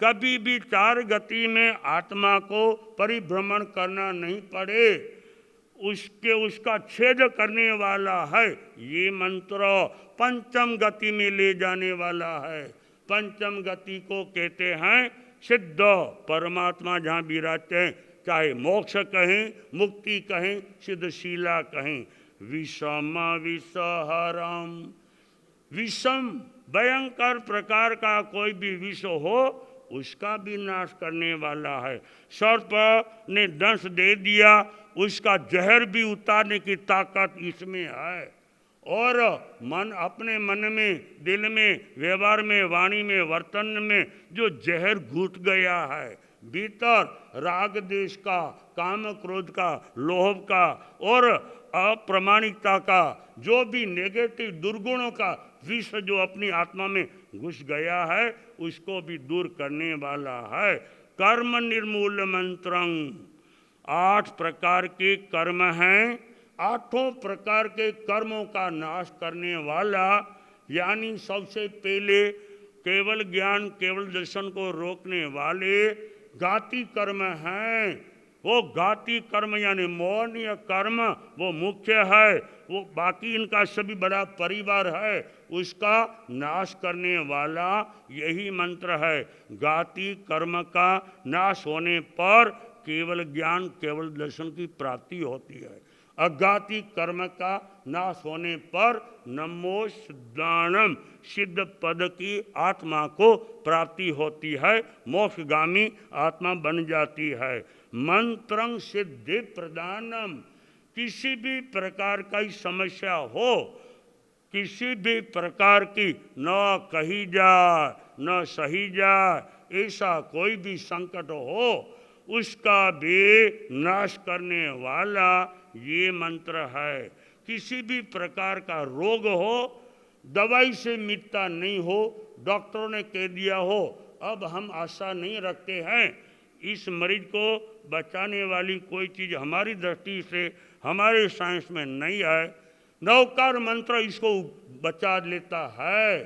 कभी भी 4 गति में आत्मा को परिभ्रमण करना नहीं पड़े, उसका छेद करने वाला है ये मंत्र। पंचम गति में ले जाने वाला है। पंचम गति को कहते हैं सिद्ध परमात्मा जहाँ विराजते हैं, चाहे मोक्ष कहें, मुक्ति कहें, सिद्धशीला कहें। विषम विषहरम, विषम भयंकर प्रकार का कोई भी विष हो उसका भी नाश करने वाला है। सर्प ने दंश दे दिया, उसका जहर भी उतारने की ताकत इसमें है। और मन अपने मन में, दिल में, व्यवहार में, वाणी में, वर्तन में जो जहर घुट गया है भीतर, राग देश का, काम क्रोध का, लोभ का और अप्रामाणिकता का, जो भी नेगेटिव दुर्गुणों का विष जो अपनी आत्मा में घुस गया है उसको भी दूर करने वाला है। कर्म निर्मूल मंत्रं, 8 प्रकार के कर्म हैं, 8 प्रकार के कर्मों का नाश करने वाला, यानी सबसे पहले केवल ज्ञान, केवल दर्शन को रोकने वाले घाती कर्म हैं। वो घाती कर्म यानी मौनीय कर्म वो मुख्य है, वो बाकी इनका सभी बड़ा परिवार है, उसका नाश करने वाला यही मंत्र है। घाती कर्म का नाश होने पर केवल ज्ञान, केवल दर्शन की प्राप्ति होती है। अघाती कर्म का नाश होने पर नमो सिद्धानम, सिद्ध पद की आत्मा को प्राप्ति होती है, मोक्षगामी आत्मा बन जाती है। मंत्रं सिद्धि प्रदानम, किसी भी प्रकार की समस्या हो, किसी भी प्रकार की न कही जाए न सही जाए, ऐसा कोई भी संकट हो उसका भी नाश करने वाला ये मंत्र है। किसी भी प्रकार का रोग हो, दवाई से मिटता नहीं हो, डॉक्टरों ने कह दिया हो, अब हम आशा नहीं रखते हैं, इस मरीज को बचाने वाली कोई चीज़ हमारी दृष्टि से, हमारे साइंस में नहीं है, नवकार मंत्र इसको बचा लेता है।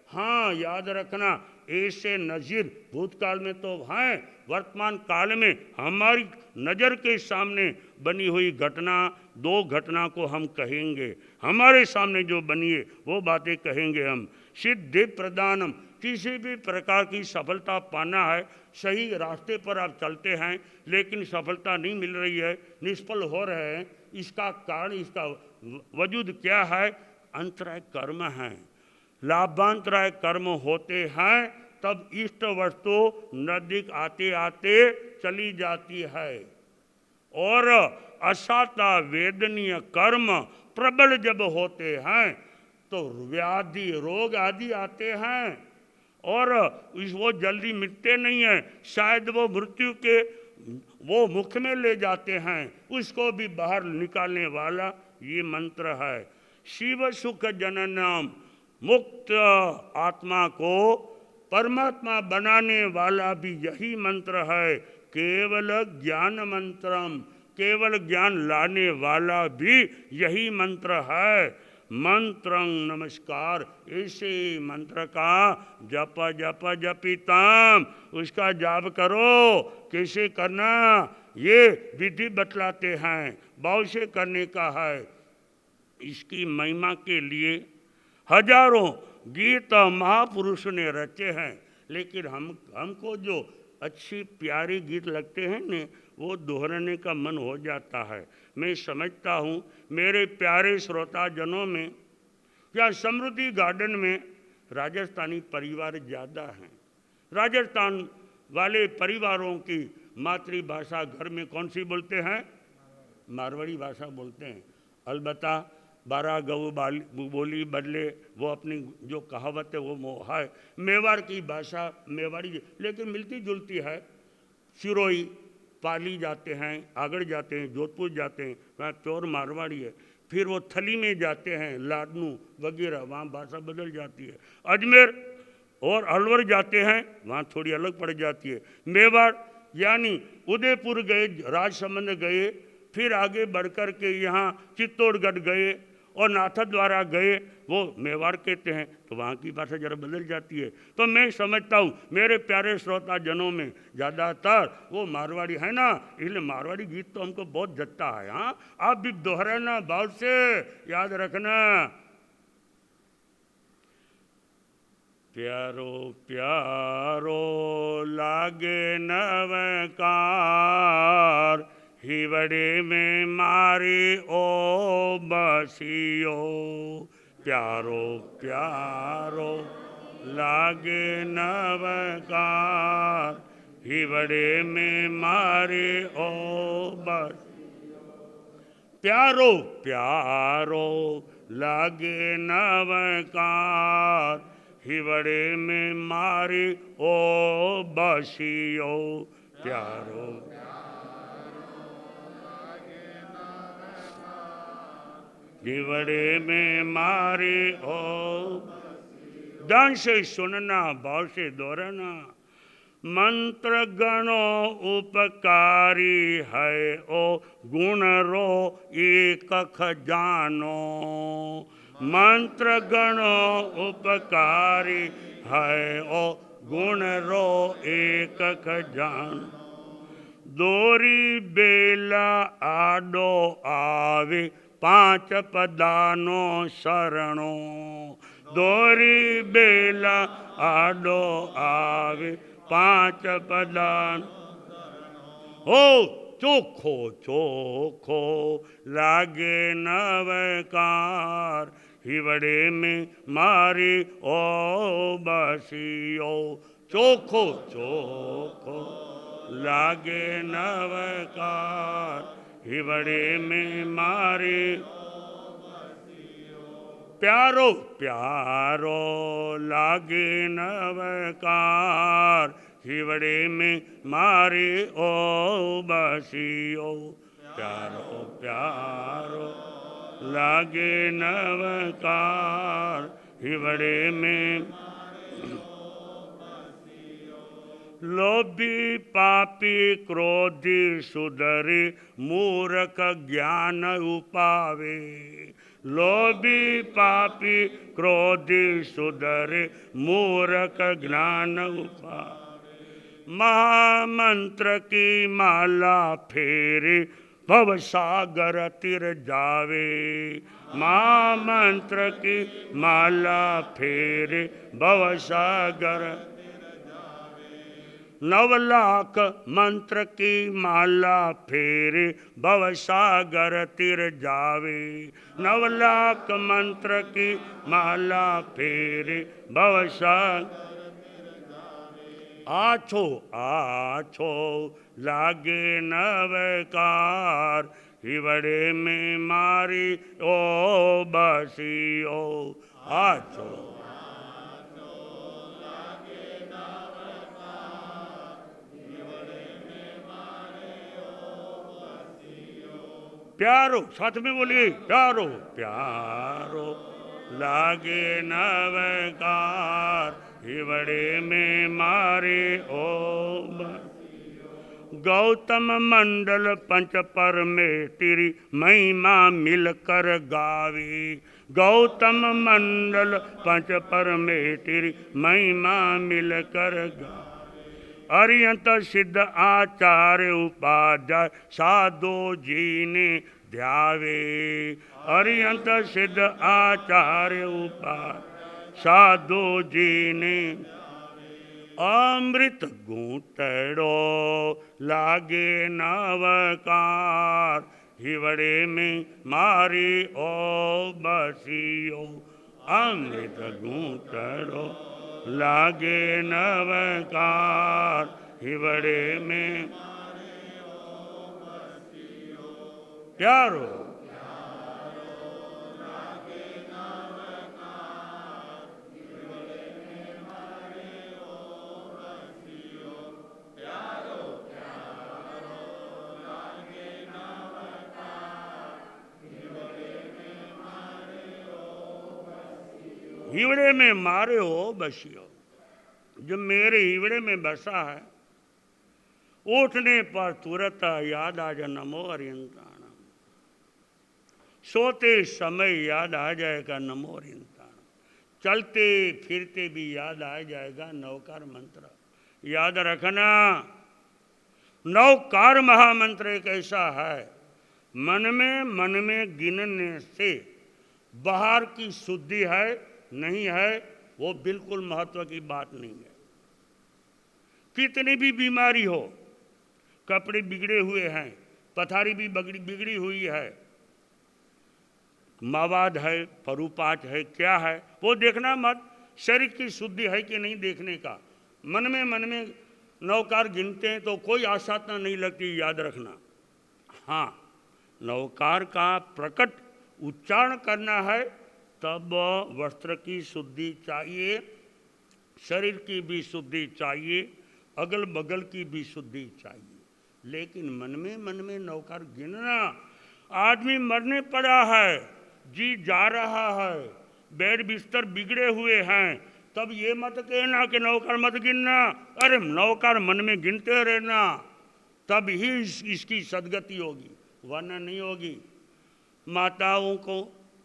हाँ, याद रखना, ऐसे नज़ीर भूतकाल में तो हैं, वर्तमान काल में हमारी नज़र के सामने बनी हुई घटना, 2 घटना को हम कहेंगे, हमारे सामने जो बनी है वो बातें कहेंगे हम। सिद्धि प्रदानम, किसी भी प्रकार की सफलता पाना है, सही रास्ते पर आप चलते हैं लेकिन सफलता नहीं मिल रही है, निष्फल हो रहे हैं, इसका कारण, इसका वजूद क्या है? अंतराय कर्म है। लाभांतराय कर्म होते हैं तब इष्ट वस्तु नजदीक आते आते चली जाती है। और असाता वेदनीय कर्म प्रबल जब होते हैं तो व्याधि, रोग आदि आते हैं और वो जल्दी मिटते नहीं हैं, शायद वो मृत्यु के वो मुख में ले जाते हैं, उसको भी बाहर निकालने वाला ये मंत्र है। शिव सुख जननम, मुक्त आत्मा को परमात्मा बनाने वाला भी यही मंत्र है। केवल ज्ञान मंत्रम, केवल ज्ञान लाने वाला भी यही मंत्र है। मंत्रं नमस्कार, ऐसे मंत्र का जप जप जपिताम, उसका जाप करो। कैसे करना ये विधि बतलाते हैं, भाव से करने का है। इसकी महिमा के लिए हजारों गीत महापुरुषों ने रचे हैं, लेकिन हमको जो अच्छी प्यारी गीत लगते हैं न, वो दोहराने का मन हो जाता है। मैं समझता हूँ मेरे प्यारे श्रोता जनों में या समृद्धि गार्डन में राजस्थानी परिवार ज़्यादा हैं। राजस्थान वाले परिवारों की मातृभाषा घर में कौन सी बोलते हैं? मारवाड़ी भाषा बोलते हैं। अलबत्ता 12 गऊ बोली बदले वो अपनी जो कहावत है वो है। मेवाड़ की भाषा मेवाड़ी लेकिन मिलती जुलती है। सिरोही पाली जाते हैं, आगड़ जाते हैं, जोधपुर जाते हैं, वहाँ प्योर मारवाड़ी है। फिर वो थली में जाते हैं, लाडनू वगैरह, वहाँ भाषा बदल जाती है। अजमेर और अलवर जाते हैं, वहाँ थोड़ी अलग पड़ जाती है। मेवाड़ यानी उदयपुर गए, राजसमंद गए, फिर आगे बढ़कर के यहाँ चित्तौड़गढ़ गए और नाथद्वारा गए, वो मेवाड़ कहते हैं। तो वहाँ की भाषा जरा बदल जाती है। तो मैं समझता हूँ मेरे प्यारे श्रोता जनों में ज़्यादातर वो मारवाड़ी है ना, इसलिए मारवाड़ी गीत तो हमको बहुत जचता है। हाँ, आप भी दोहराना भाव से, याद रखना। प्यारो प्यारो लागे नवकार, हिवड़े में मारी ओ बसियो। प्यारो प्यारो लागे नवकार, हिवड़े में मारी ओ बसियो। प्यारो प्यारो लागे नवकार, हिवड़े में मारी ओ बसियो। प्यारो हिवड़े में मारी ओ। ध्यान से सुनना, भाव से दोहराना। मंत्र गणो उपकारी है ओ गुण रो एक खजानो। मंत्र गणो उपकारी है ओ गुण रो एक खजानो। दोरी बेला आडो आवे, 5 पदानो शरणो। दोरी बेला आडो आवे, 5 पदानो। हो चोखो चोखो लागे नवकार, हिवड़े में मारी ओ बसियो। चोखो चोखो लागे नवकार, हिवड़े में मारी। प्यारो प्यारो लागे नवकार, हिवड़े में मारी ओ बसियो। प्यारो प्यारो लागे नवकार, हिवड़े में। लोभी पापी क्रोधी सुधरे, मूर्ख ज्ञान उपावे। लोभी पापी क्रोधी सुधरे, मूर्ख ज्ञान उपावे। महामंत्र की माला फेरे, भवसागर तिर जावे। महामंत्र की माला फेरे, भवसागर। 9 लाख मंत्र की माला फेरे, भवसागर तिर जावे। 9 लाख मंत्र की माला फेरे, भवसागर। आछो आछो लागे नवकार, हिवड़े में मारी ओ बसियो। आछो प्यारो, साथ में बोलिए, प्यारो प्यारो लागे नवकार, हिवड़े में मारे ओ। गौतम मंडल पंच पर में तेरी महिमा मिलकर गावे। गौतम मंडल पंच पर में तेरी महिमा मिलकर गावे। अरियंत सिद्ध आचार्य उपाध्याय साधो जी ने ध्यावे। अरियंत सिद्ध आचार्य उपाध्याय साधो जी ने। अमृत घूंटड़ो लागे नवकार, हिवड़े में मारी ओ बसियो। अमृत घूंटड़ो लागे नवकार, हिवड़े में। प्यारो हिवड़े में मारे हो बसियो। जो मेरे हिवड़े में बसा है, उठने पर तुरंत याद आ जा नमो अरियंताणम। सोते समय याद आ जाएगा नमो अरियंताणम। चलते फिरते भी याद आ जाएगा नवकार मंत्र। याद रखना, नवकार महामंत्र एक ऐसा है, मन में गिनने से बाहर की शुद्धि है नहीं है वो बिल्कुल महत्व की बात नहीं है। कितनी भी बीमारी हो, कपड़े बिगड़े हुए हैं, पथारी भी बिगड़ी हुई है, मावाद है, परुपाच है, क्या है वो देखना मत, शरीर की शुद्धि है कि नहीं देखने का। मन में नवकार गिनते हैं तो कोई आसाधना नहीं लगती, याद रखना। हाँ, नवकार का प्रकट उच्चारण करना है तब वस्त्र की शुद्धि चाहिए, शरीर की भी शुद्धि चाहिए, अगल बगल की भी शुद्धि चाहिए। लेकिन मन में नवकार गिनना, आदमी मरने पड़ा है, जी जा रहा है, बेड बिस्तर बिगड़े हुए हैं, तब ये मत कहना कि नवकार मत गिनना। अरे नवकार मन में गिनते रहना, तब ही इसकी सदगति होगी, वरना नहीं होगी। माताओं को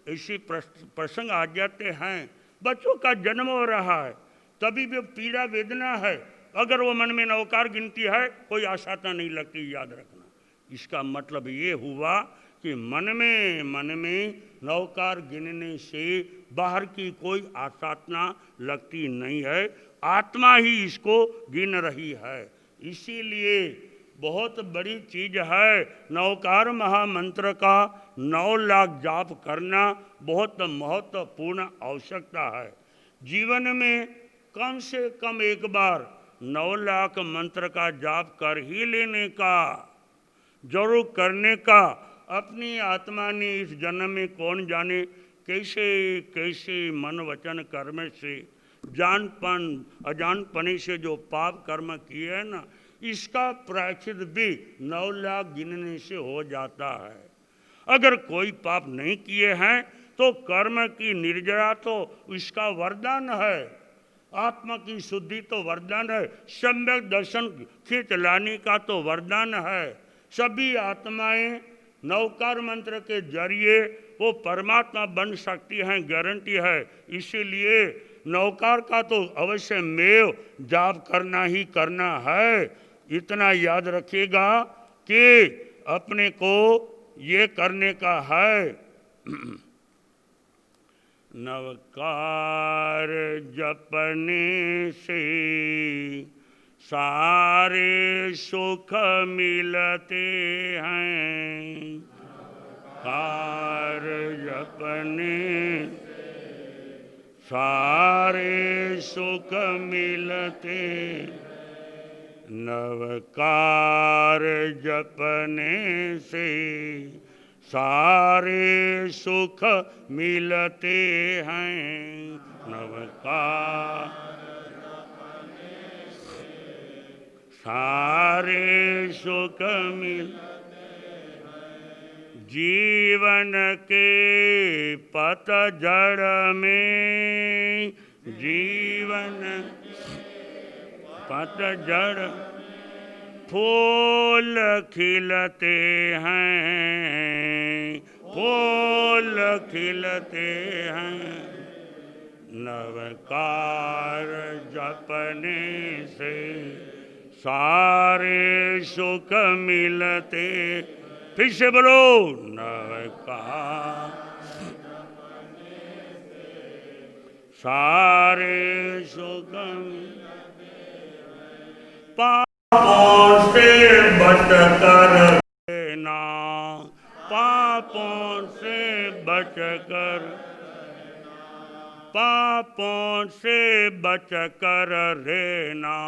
ऐसे प्रसंग आ जाते हैं, बच्चों का जन्म हो रहा है, तभी भी पीड़ा वेदना है, अगर वो मन में नवकार गिनती है कोई आसाधना नहीं लगती, याद रखना। इसका मतलब ये हुआ कि मन में नवकार गिनने से बाहर की कोई आसाधना लगती नहीं है, आत्मा ही इसको गिन रही है। इसीलिए बहुत बड़ी चीज है, नवकार महामंत्र का 9 लाख जाप करना बहुत महत्वपूर्ण आवश्यकता है। जीवन में कम से कम एक बार 9 लाख मंत्र का जाप कर ही लेने का, जरूर करने का। अपनी आत्मा ने इस जन्म में कौन जाने कैसे कैसे मन वचन कर्म से, जानपन अजानपने से जो पाप कर्म किए हैं ना, इसका प्रायश्चित भी 9 लाख गिनने से हो जाता है। अगर कोई पाप नहीं किए हैं तो कर्म की निर्जरा तो इसका वरदान है, आत्मा की शुद्धि तो वरदान है, सम्यक दर्शन खींच लाने का तो वरदान है। सभी आत्माएं नवकार मंत्र के जरिए वो परमात्मा बन सकती हैं, गारंटी है। इसीलिए नवकार का तो अवश्य मेव जाप करना ही करना है। इतना याद रखिएगा कि अपने को ये करने का है। नवकार जपने से सारे सुख मिलते हैं, नवकार जपने सारे सुख मिलते, नवकार जपने से सारे सुख मिलते हैं, नवकार सारे सुख मिलते हैं। जीवन के पतझड़ में, जीवन पतझड़ फूल खिलते हैं, फूल खिलते हैं, नवकार जपने से सारे सुख मिलते। फिर से बोलो, नवकार सारे सुख पापों से बचकर रहना, पापों से बचकर, पापों से बचकर रहना,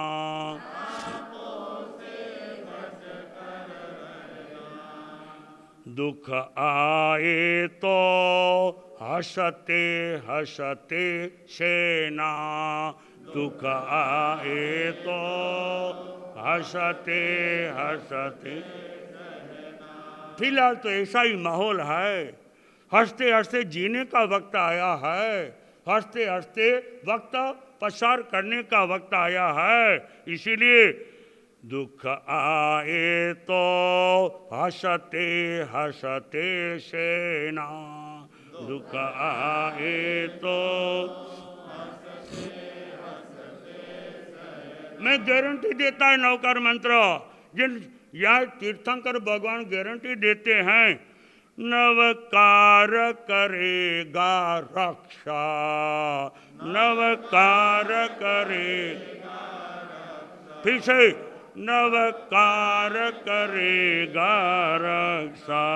दुख आए तो हंसते हंसते सेना, दुख आए तो हंसते हंसते। फिलहाल तो ऐसा ही माहौल है, हंसते हंसते जीने का वक्त आया है, हंसते हंसते वक्त पसार करने का वक्त आया है। इसीलिए दुख आए तो हंसते हंसते सेना, दुख आए तो। मैं गारंटी देता है नौकर मंत्र, जिन यह तीर्थंकर भगवान गारंटी देते हैं, नवकार करेगा रक्षा, नवकार करेगा। फिर से, नवकार करेगा रक्षा,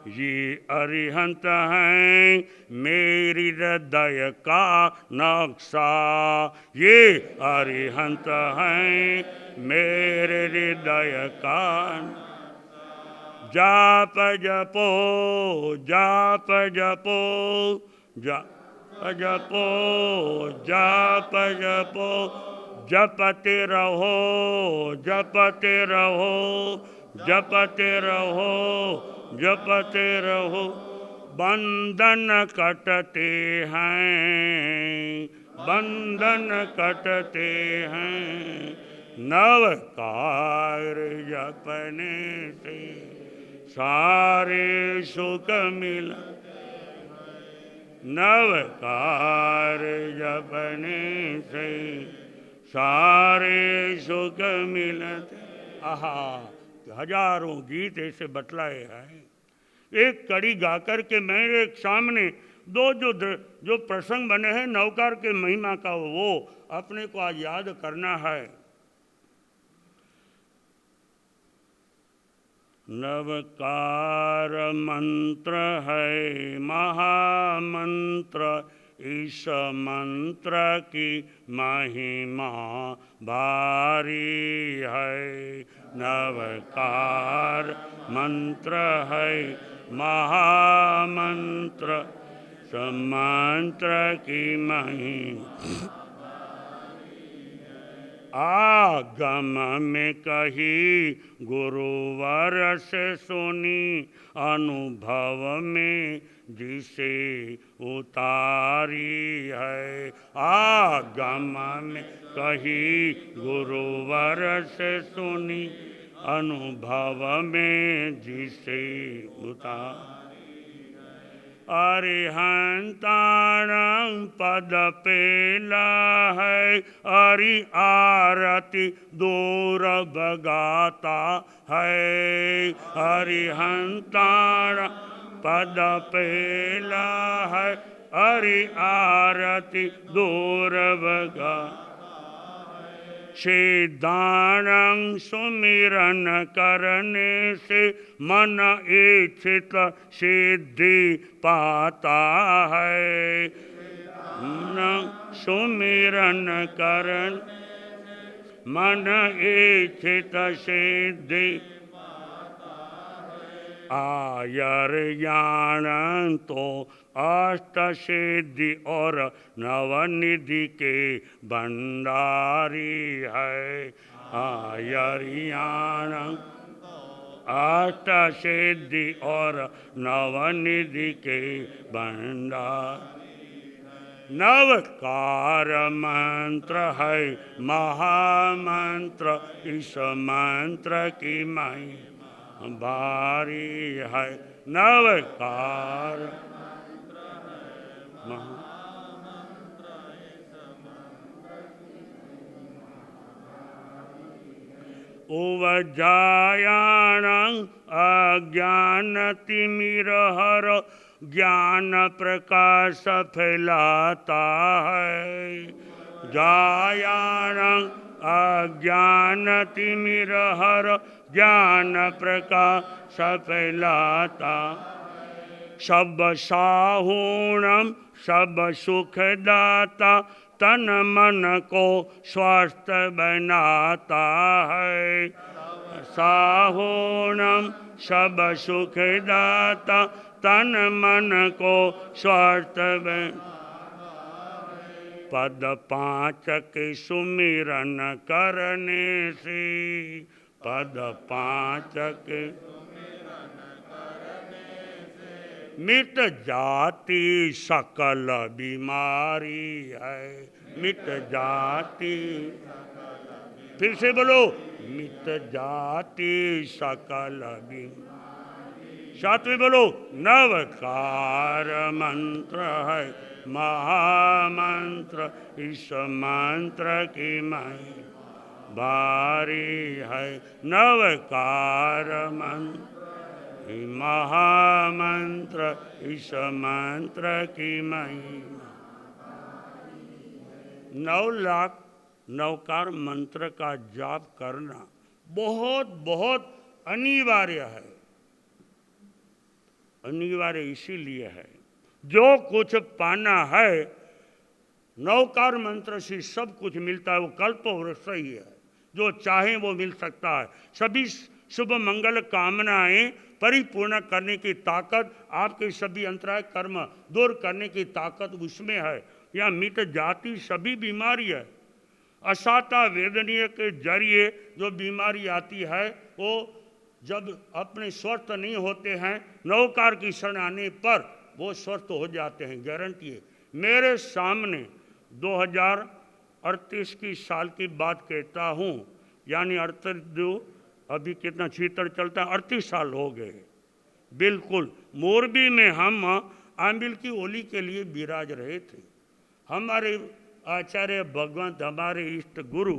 ये अरिहंत हैं मेरी हृदय का नक्शा, ये अरिहंत हैं मेरे हृदय का। जाप जपो जाप जपो जाप जपो जाप जपो, जपते रहो जपते रहो जपते रहो जपते रहो। बंधन कटते हैं बंधन कटते हैं, नव कार्य जपने से सारे सुख मिलते हैं, नव कार्य जपने से सारे सुख मिलते। आहा, हजारों गीत ऐसे बतलाए हैं। एक कड़ी गाकर के मेरे सामने दो जो प्रसंग बने हैं नवकार के महिमा का, वो अपने को आज याद करना है। नवकार मंत्र है महामंत्र, इस मंत्र की महिमा भारी है। नवकार मंत्र है महामंत्र, इस मंत्र की महिमा। आगम में कही गुरुवर से सुनी, अनुभव में जिसे उतारी है। आगम में कही गुरुवर से सुनी, अनुभव में जिसे उतारी। अरिहंताणं पद पेला है, अरि आरती दूर भगाता है। अरिहंताणं पद पेला है, अरि आरती दूर भगाता। सिद्धानं सुमिरन करने से मन इच्छित सिद्धि पाता है। सुमिरन करन मन इच्छित सिद्धि आयर ज्ञान तो अष्ट सिद्धि और नवनिधि के भंडारी है। आयर ज्ञान अष्ट सिद्धि और नवनिधि के भंडार। नवकार मंत्र है महामंत्र, इस मंत्र की महिमा भारी है। नवकार उवजायाणं अज्ञानतिमिरहर, ज्ञान प्रकाश फैलाता है। जायाणं अज्ञानतिमिरहर, ज्ञान प्रकाश फैलाता। सब साहूणम सब सुखदाता, तन मन को स्वस्थ बनाता है। साहोणम सब सुख दाता तन मन को स्वस्थ पद पाँच के सुमिरन करने से पद पाँच के मिट जाती सकल बीमारी है मिट जाती फिर से बोलो मिट जाती सकल बीमारी सातवीं बोलो नवकार मंत्र है महामंत्र इस मंत्र की मई भारी है नवकार मंत्र महामंत्र इस मंत्र की महिमा 9 लाख नवकार मंत्र का जाप करना बहुत बहुत अनिवार्य है। अनिवार्य इसीलिए है जो कुछ पाना है नवकार मंत्र से सब कुछ मिलता है। वो कल्प वृक्ष ही है, जो चाहे वो मिल सकता है। सभी शुभ मंगल कामनाएं परिपूर्ण करने की ताकत, आपके सभी अंतराय कर्म दूर करने की ताकत उसमें है। या मिट जाती सभी बीमारी है। असाता वेदनीय के जरिए जो बीमारी आती है वो जब अपने स्वस्थ नहीं होते हैं नवकार की शरण आने पर वो स्वस्थ हो जाते हैं, गारंटी है। मेरे सामने 2038 की साल की बात कहता हूँ, यानी 38 अभी कितना 76 चलता है, 38 साल हो गए। बिल्कुल मोरबी में हम आंबिल की ओली के लिए विराज रहे थे। हमारे आचार्य भगवंत हमारे इष्ट गुरु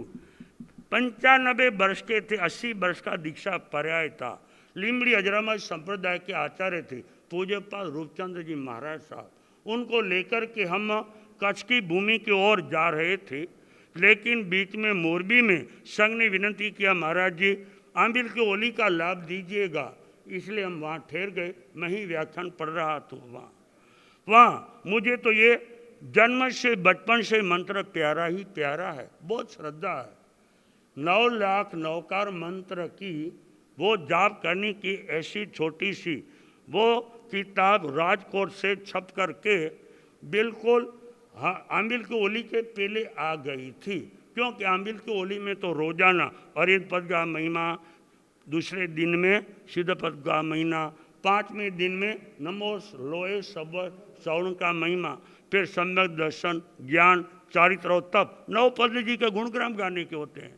95 वर्ष के थे, 80 वर्ष का दीक्षा पर्याय था। लिमड़ी अजरामत संप्रदाय के आचार्य थे पूज्यपाद रूपचंद्र जी महाराज साहब। उनको लेकर के हम कच्छ की भूमि की ओर जा रहे थे, लेकिन बीच में मोरबी में संघ ने विनती किया महाराज जी आंबिल की ओली का लाभ दीजिएगा, इसलिए हम वहाँ ठहर गए। मैं ही व्याख्यान पढ़ रहा था वहाँ मुझे तो ये जन्म से बचपन से मंत्र प्यारा ही प्यारा है, बहुत श्रद्धा है। 9 लाख नवकार मंत्र की वो जाप करने की ऐसी छोटी सी वो किताब राजकोट से छप करके बिल्कुल आंबिल की ओली के पहले आ गई थी, क्योंकि आंबिल की ओली में तो रोजाना अरिंद पद का महिमा, दूसरे दिन में सिद्ध पद का महीना, 5वें दिन में नमो लोए सब श्रवण का महिमा, फिर सम्यक दर्शन ज्ञान चारित्र तप 9 पद जी के गुणग्राम गाने के होते हैं।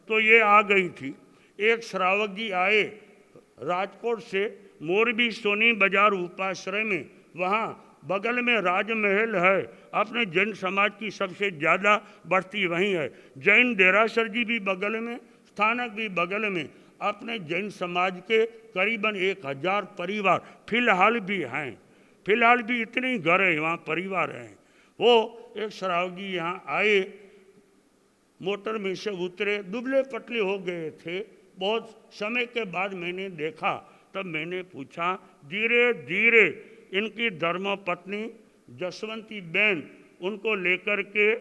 तो ये आ गई थी। एक श्रावक जी आए राजकोट से मोरबी सोनी बाजार उपाश्रय में, वहाँ बगल में राजमहल है। अपने जैन समाज की सबसे ज़्यादा बढ़ती वहीं है। जैन देरासर जी भी बगल में, स्थानक भी बगल में। अपने जैन समाज के करीबन 1000 परिवार फिलहाल भी हैं। फिलहाल भी इतने ही घर हैं, वहाँ परिवार हैं। वो एक श्रावक जी यहाँ आए, मोटर में से उतरे, दुबले पतले हो गए थे। बहुत समय के बाद मैंने देखा, तब मैंने पूछा, धीरे धीरे इनकी धर्मपत्नी जसवंती बहन उनको लेकर के,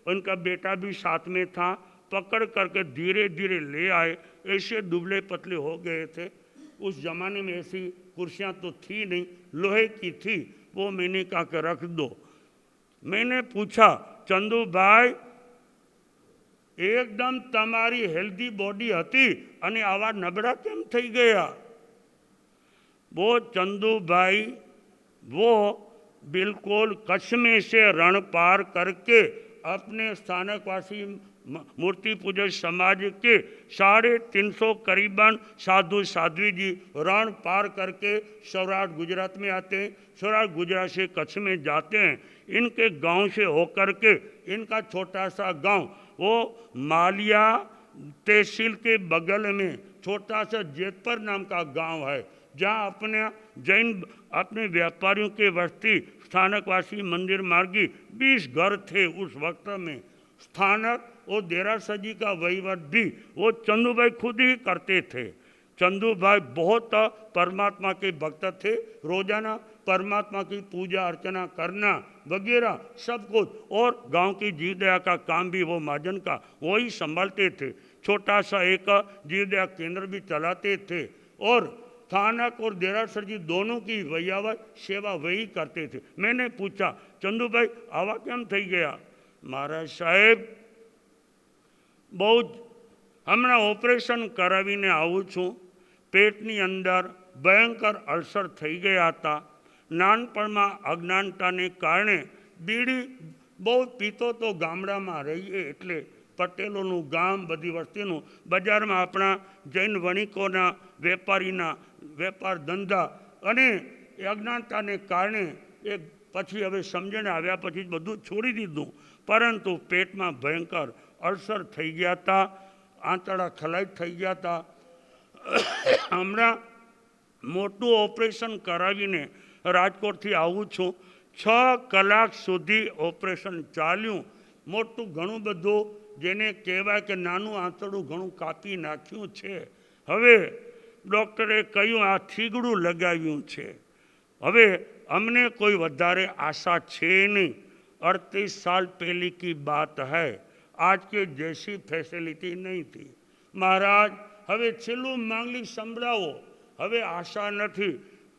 उनका बेटा भी साथ में था, पकड़ करके धीरे धीरे ले आए। ऐसे दुबले पतले हो गए थे। उस जमाने में ऐसी कुर्सियां तो थी नहीं, लोहे की थी। वो मैंने कहा कि रख दो। मैंने पूछा, चंदू भाई एकदम तमारी हेल्दी बॉडी हती અને આવા નબળા કેમ થઈ ગયા? वो चंदू भाई वो बिल्कुल कच्छ में से रण पार करके अपने स्थानकवासी मूर्ति पूजक समाज के 350 करीबन साधु साध्वी जी रण पार करके सौराष्ट्र गुजरात में आते हैं। सौराष्ट्र गुजरात से कच्छ में जाते हैं। इनके गांव से होकर के इनका छोटा सा गांव वो मालिया तहसील के बगल में छोटा सा जेतपुर नाम का गांव है, जहाँ अपने व्यापारियों के बस्ती स्थानकवासी मंदिर मार्गी 20 घर थे उस वक्त में। स्थानक और देरासर जी का वहीवट भी वो चंदू भाई खुद ही करते थे। चंदू भाई बहुत परमात्मा के भक्त थे। रोजाना परमात्मा की पूजा अर्चना करना वगैरह सब कुछ, और गांव की जीव दया का काम भी वो महाजन का वही संभालते थे। छोटा सा एक जीवदया केंद्र भी चलाते थे और थानक और देरासर जी दोनों की वैयावत सेवा वही करते थे। मैंने पूछा, चंदू भाई आवा केम थई गया? महाराज साहेब बहु हमणा ऑपरेशन करावीने आવું છું। पेटनी अंदर भयंकर अल्सर थई गया था। नानपणमां अज्ञानताने कारणे बीड़ी बहुत पीतो तो गामडामां रहीए एटले पटेलोनुं गाम बधी वस्तीनुं बजारमां आपणा जैन वणिकोना वेपारीना वेपार धंधा अने अज्ञानताने कारणे एक पछी हवे समजण आव्या पछी बधुं छोड़ी दीधुं, परंतु पेटमां भयंकर अल्सर थई गया था, आंतड़ा खलाई थई गया था। हमणां मोटुं ऑपरेशन करावीने राजकोटथी आવું છું। 6 કલાક સુધી ऑपरेशन चाल्युं। मोटुं घणुं बधुं जेने कहेवाय के नानुं आंतरडुं घणुं कापी नाख्युं छे। हवे डॉक्टरे कह्युं आ थीगड़ुं लगाव्युं छे। हवे अमने कोई वधारे आशा छे नहीं। 38 साल पहले की बात है, आज के जैसी फैसिलिटी नहीं थी। महाराज हवे छेल्लुं मांगलिक संभळावो। हवे आशा नहीं,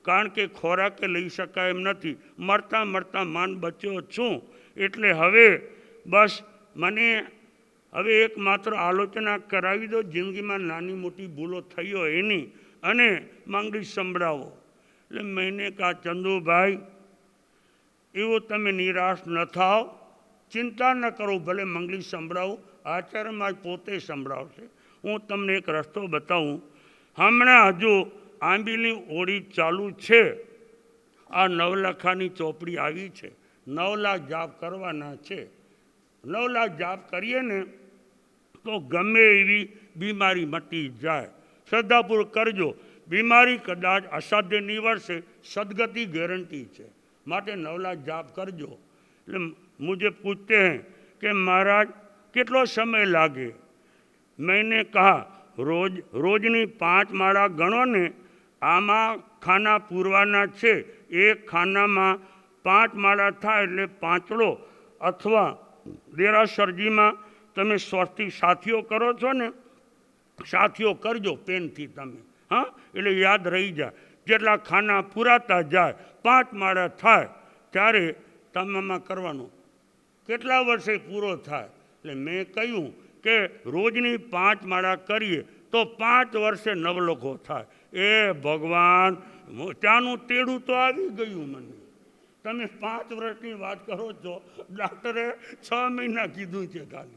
कारण के खोराक लई शकाय एम नहीं। मरता मरता मान बच्यो छूँ एटले हवे बस मने हवे एकमात्र आलोचना करावी दो जिंदगी में नानी मोटी भूलो थई होय एनी अने मांगलिक संभळावो। એટલે मैंने कहा चंदू भाई एवं तमे निराश न थाओ, चिंता न करो, भले मंगली संभळावो, आचार्य माज पोते संभळावशे। हूँ तमने एक रस्तो बताऊँ। हमणां हजू आंबीनी ओળી चालू छे। आ नवलखानी चोपड़ी आई छे। 9 लाख जाप करवाना छे। 9 लाख जाप करिए ने तो गमे एवी बीमारी मटी जाए। श्रद्धापूर्वक करजो। बीमारी कदाच असाध्य निवड़शे, सदगति गारंटी है। माटे 9 लाख जाप करजो। मुझे पूछते हैं कि महाराज कितलो समय लागे? मैंने कहा रोजनी 5 माळा गणो ने, आमा खाना पूरवाना छे। एक खाना में 5 माळा थाय एटले 5 अथवा देरासरजी में तमे स्वस्तिक साथियों करो छो ने, साथियों करजो पेन थी तमे। हाँ एटले याद रही जाए। जेटला खाना पूराता जाए 5 माळा थाय त्यारे तमाम करवानुं। केटला वर्षे पूरो थाय? एटले मैं कह्युं के रोजनी 5 माळा करीए तो 5 वर्षे नवलोको थाय। ए भगवान त्यानुं तेड़ुं तो आवी गयुं मने। तमे 5 वर्षनी वात करो छो, डॉक्टरे 6 महीना कीधुं छे। खाली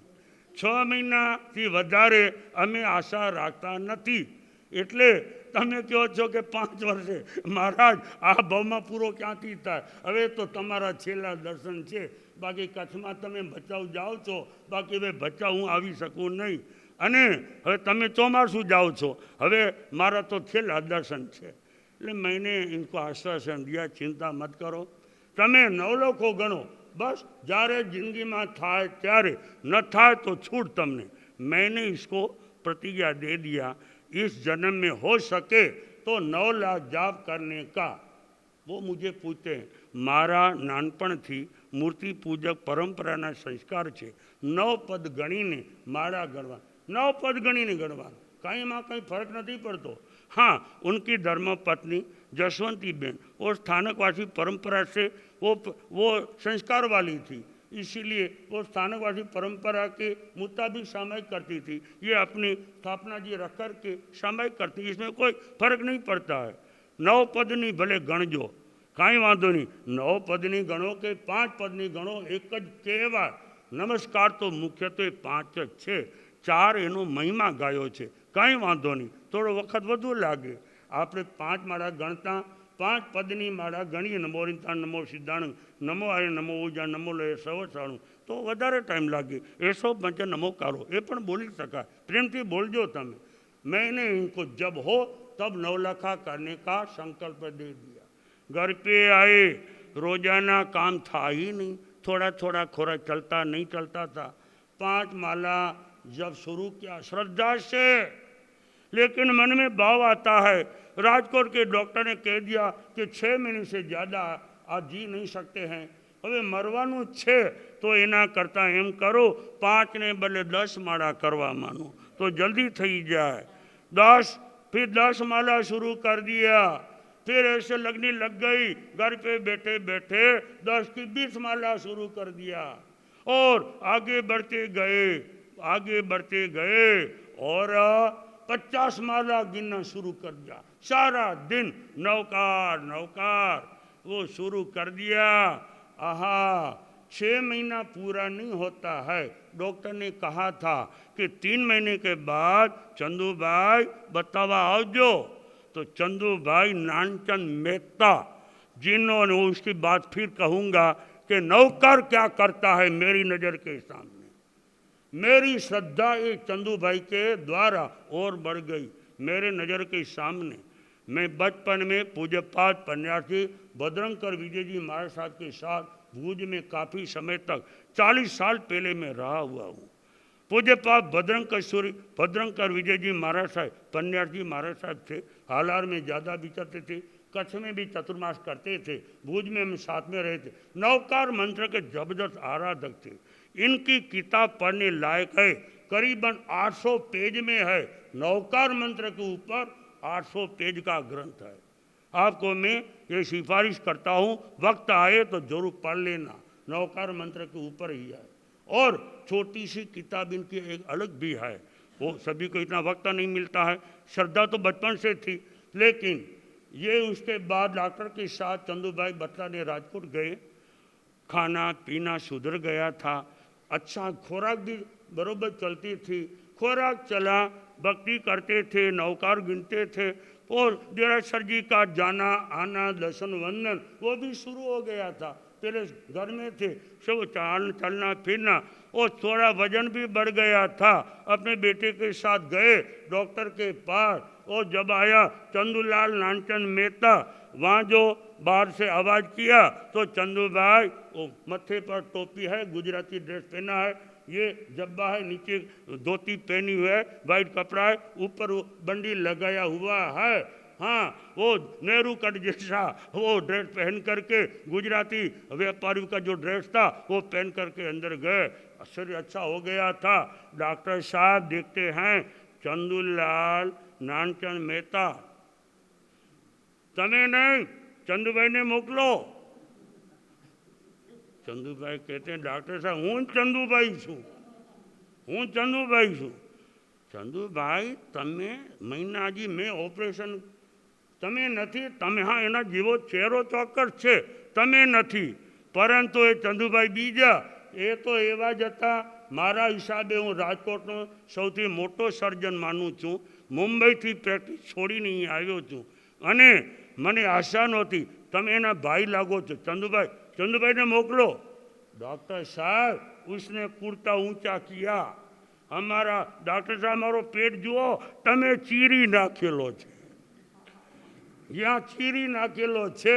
6 महीनाथी वधारे अमे आशा राखता नथी। एटले तमे कहो छो के 5 वर्षे। महाराज आ भावमां पूरो क्यांथी थाय? हवे तो तमारा छेल्ला दर्शन छे। बाकी कच्छमां तमे भचाऊ जाओ छो, बाकी हवे भचाऊ हूँ आवी शकूं नहीं। अने हवे तमे चोमासुं जाओ छो, हवे मारा तो छेल्ला दर्शन छे। એટલે मैंने इनको आश्वासन दिया, चिंता मत करो, तमे नवलोको गणो, बस जारे जिंदगी में थाय त्यारे, न थाय तो छूट तमने। मैंने इसको प्रतिज्ञा दे दिया, इस जन्म में हो सके तो 9 लाख जाप करने का। वो मुझे पूछते हैं, मारा नानपण थी मूर्ति पूजक परंपराना संस्कार छे। 9 पद गणीने मारा गणवा, 9 पद गणीने गणवा, कहीं में कहीं फर्क नहीं पड़तो। हाँ, उनकी धर्म पत्नी जसवंती बेन और स्थानकवासी परंपरा से वो संस्कार वाली थी, इसीलिए वो स्थानकवासी परंपरा के मुताबिक सामायिक करती थी। ये अपनी स्थापना जी रख कर के सामायिक करती, इसमें कोई फर्क नहीं पड़ता है। 9 पदनी भले गणजो, काई वांधो नहीं। 9 पदनी गणो के 5 पदनी गणो, एक ज कहेवाय। नमस्कार तो मुख्यत्वे 5 ज छे, 4 एनो महिमा गायो छे, काई वांधो नहीं। थोड़ो वखत वधु लागे। आपणे 5 माळा गणता 5 पदनी माळा गणीए, नमो रिंता नमो सिद्धाणु नमो आर्य नमो ऊर्जा नमो लय सवसाणु, तो वधारे टाइम लागे। 105 नमोकारो ए पण बोली शकाय, प्रेमथी बोलजो तमे। मैंने इनको जब हो तब नवलखा करने का संकल्प दे दिया। घर पे आए, रोजाना काम था ही नहीं, थोड़ा थोड़ा खोरा चलता नहीं चलता था। 5 माला जब शुरू किया श्रद्धा से, लेकिन मन में भाव आता है। राजकोट के डॉक्टर ने कह दिया कि 6 महीने से ज़्यादा आप जी नहीं सकते हैं, हमें मरवानुं छे तो एना करता एम करो 5 ने बदले 10 माळा करवा मानो तो जल्दी थी जाए। 10 माला शुरू कर दिया, फिर ऐसे लगने लग गई। घर पे बैठे बैठे 10 की 20 माला शुरू कर दिया और आगे बढ़ते गए और 50 माला गिनना शुरू कर दिया। सारा दिन नौकार वो शुरू कर दिया। आहा, 6 महीना पूरा नहीं होता है। डॉक्टर ने कहा था कि 3 महीने के बाद चंदू भाई बतावा आवजो। तो चंदू भाई नानचंद मेहता, जिन्होंने, उसकी बात फिर कहूँगा कि नौकर क्या करता है मेरी नज़र के सामने। मेरी श्रद्धा एक चंदू भाई के द्वारा और बढ़ गई मेरे नज़र के सामने। मैं बचपन में पूज्यपाद पन्यासी बजरंगकर विजय जी महाराज साहब के साथ भूज में काफ़ी समय तक 40 साल पहले मैं रहा हुआ हूँ। पूज्यपाद बजरंगकर विजय जी महाराज साहब पन्यासी महाराज साहब थे। हालार में ज़्यादा विचरते थे, कच्छ में भी चतुर्मास करते थे, भूज में हम साथ में रहे थे। नौकार मंत्र के जबरदस्त आराधक थे। इनकी किताब पढ़ने लायक है, करीबन 800 पेज में है। नौकार मंत्र के ऊपर 800 पेज का ग्रंथ है। आपको मैं ये सिफारिश करता हूँ, वक्त आए तो जरूर पढ़ लेना। नौकार मंत्र के ऊपर ही है। और छोटी सी किताब इनकी एक अलग भी है, वो सभी को इतना वक्त नहीं मिलता है। श्रद्धा तो बचपन से थी, लेकिन ये उसके बाद डॉक्टर के साथ चंदू भाई बत्रा ने राजकोट गए। खाना पीना सुधर गया था, अच्छा खुराक भी बरोबर चलती थी। खुराक चला, भक्ति करते थे, नौकार गिनते थे और देरासर जी का जाना आना दर्शन वंदन वो भी शुरू हो गया था। पहले घर में थे, सब चलना फिरना और थोड़ा वजन भी बढ़ गया था। अपने बेटे के साथ गए डॉक्टर के पास और जब आया चंदूलाल नानचंद मेहता, वहाँ जो बाहर से आवाज़ किया तो चंदू भाई, वो मत्थे पर टोपी है, गुजराती ड्रेस पहना है, ये जब्बा है, नीचे धोती पहनी हुई है, वाइट कपड़ा है, ऊपर वो बंडी लगाया हुआ है। हाँ, वो नेहरू कट जैसा वो ड्रेस पहन करके गुजराती व्यापारियों का जो ड्रेस था वो पहन करके अंदर गए। आश्चर्य अच्छा हो गया था। डॉक्टर साहब देखते हैं चंदूलाल नानचंद मेहता, तमें नहीं चंदूभाई ने मोकलो। चंदूभाई कहते हैं डॉक्टर साहब हूँ चंदूभाई छूँ। चंदूभाई तमें महीनाजी में ऑपरेशन तमें नहीं, तमें हाँ एना जीवो चेहरो चौक्कस छे, तमें नहीं, परंतु ए चंदूभाई बीजा ए तो एवा ज हता। मारा हिसाबे हूँ राजकोटनो सौथी मोटो सर्जन मानु छूँ। मुंबई थी प्रेक्टिस छोड़ी नहीं आव्यो छूँ अने मने आशा नहोती तमे एना भाई लागो छो। चंदूभाई ने मोकलो। डॉक्टर साहब उसने कुर्ता ऊंचा किया। हमारा डॉक्टर साहब मारो पेट जुओ, तमे चीरी नाखेलो छे, यहाँ चीरी नाखेलो छे।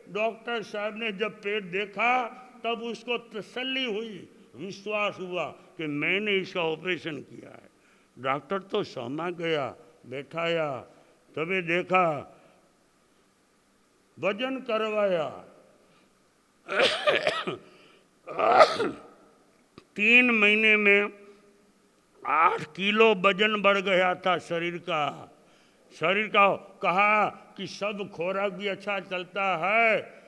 डॉक्टर साहब ने जब पेट देखा तब उसको तसल्ली हुई, विश्वास हुआ कि मैंने इसका ऑपरेशन किया है। डॉक्टर तो समा गया, बैठाया, तभी देखा, वजन करवाया 3 महीने में 8 किलो वजन बढ़ गया था शरीर का। कहा कि सब खोराक भी अच्छा चलता है,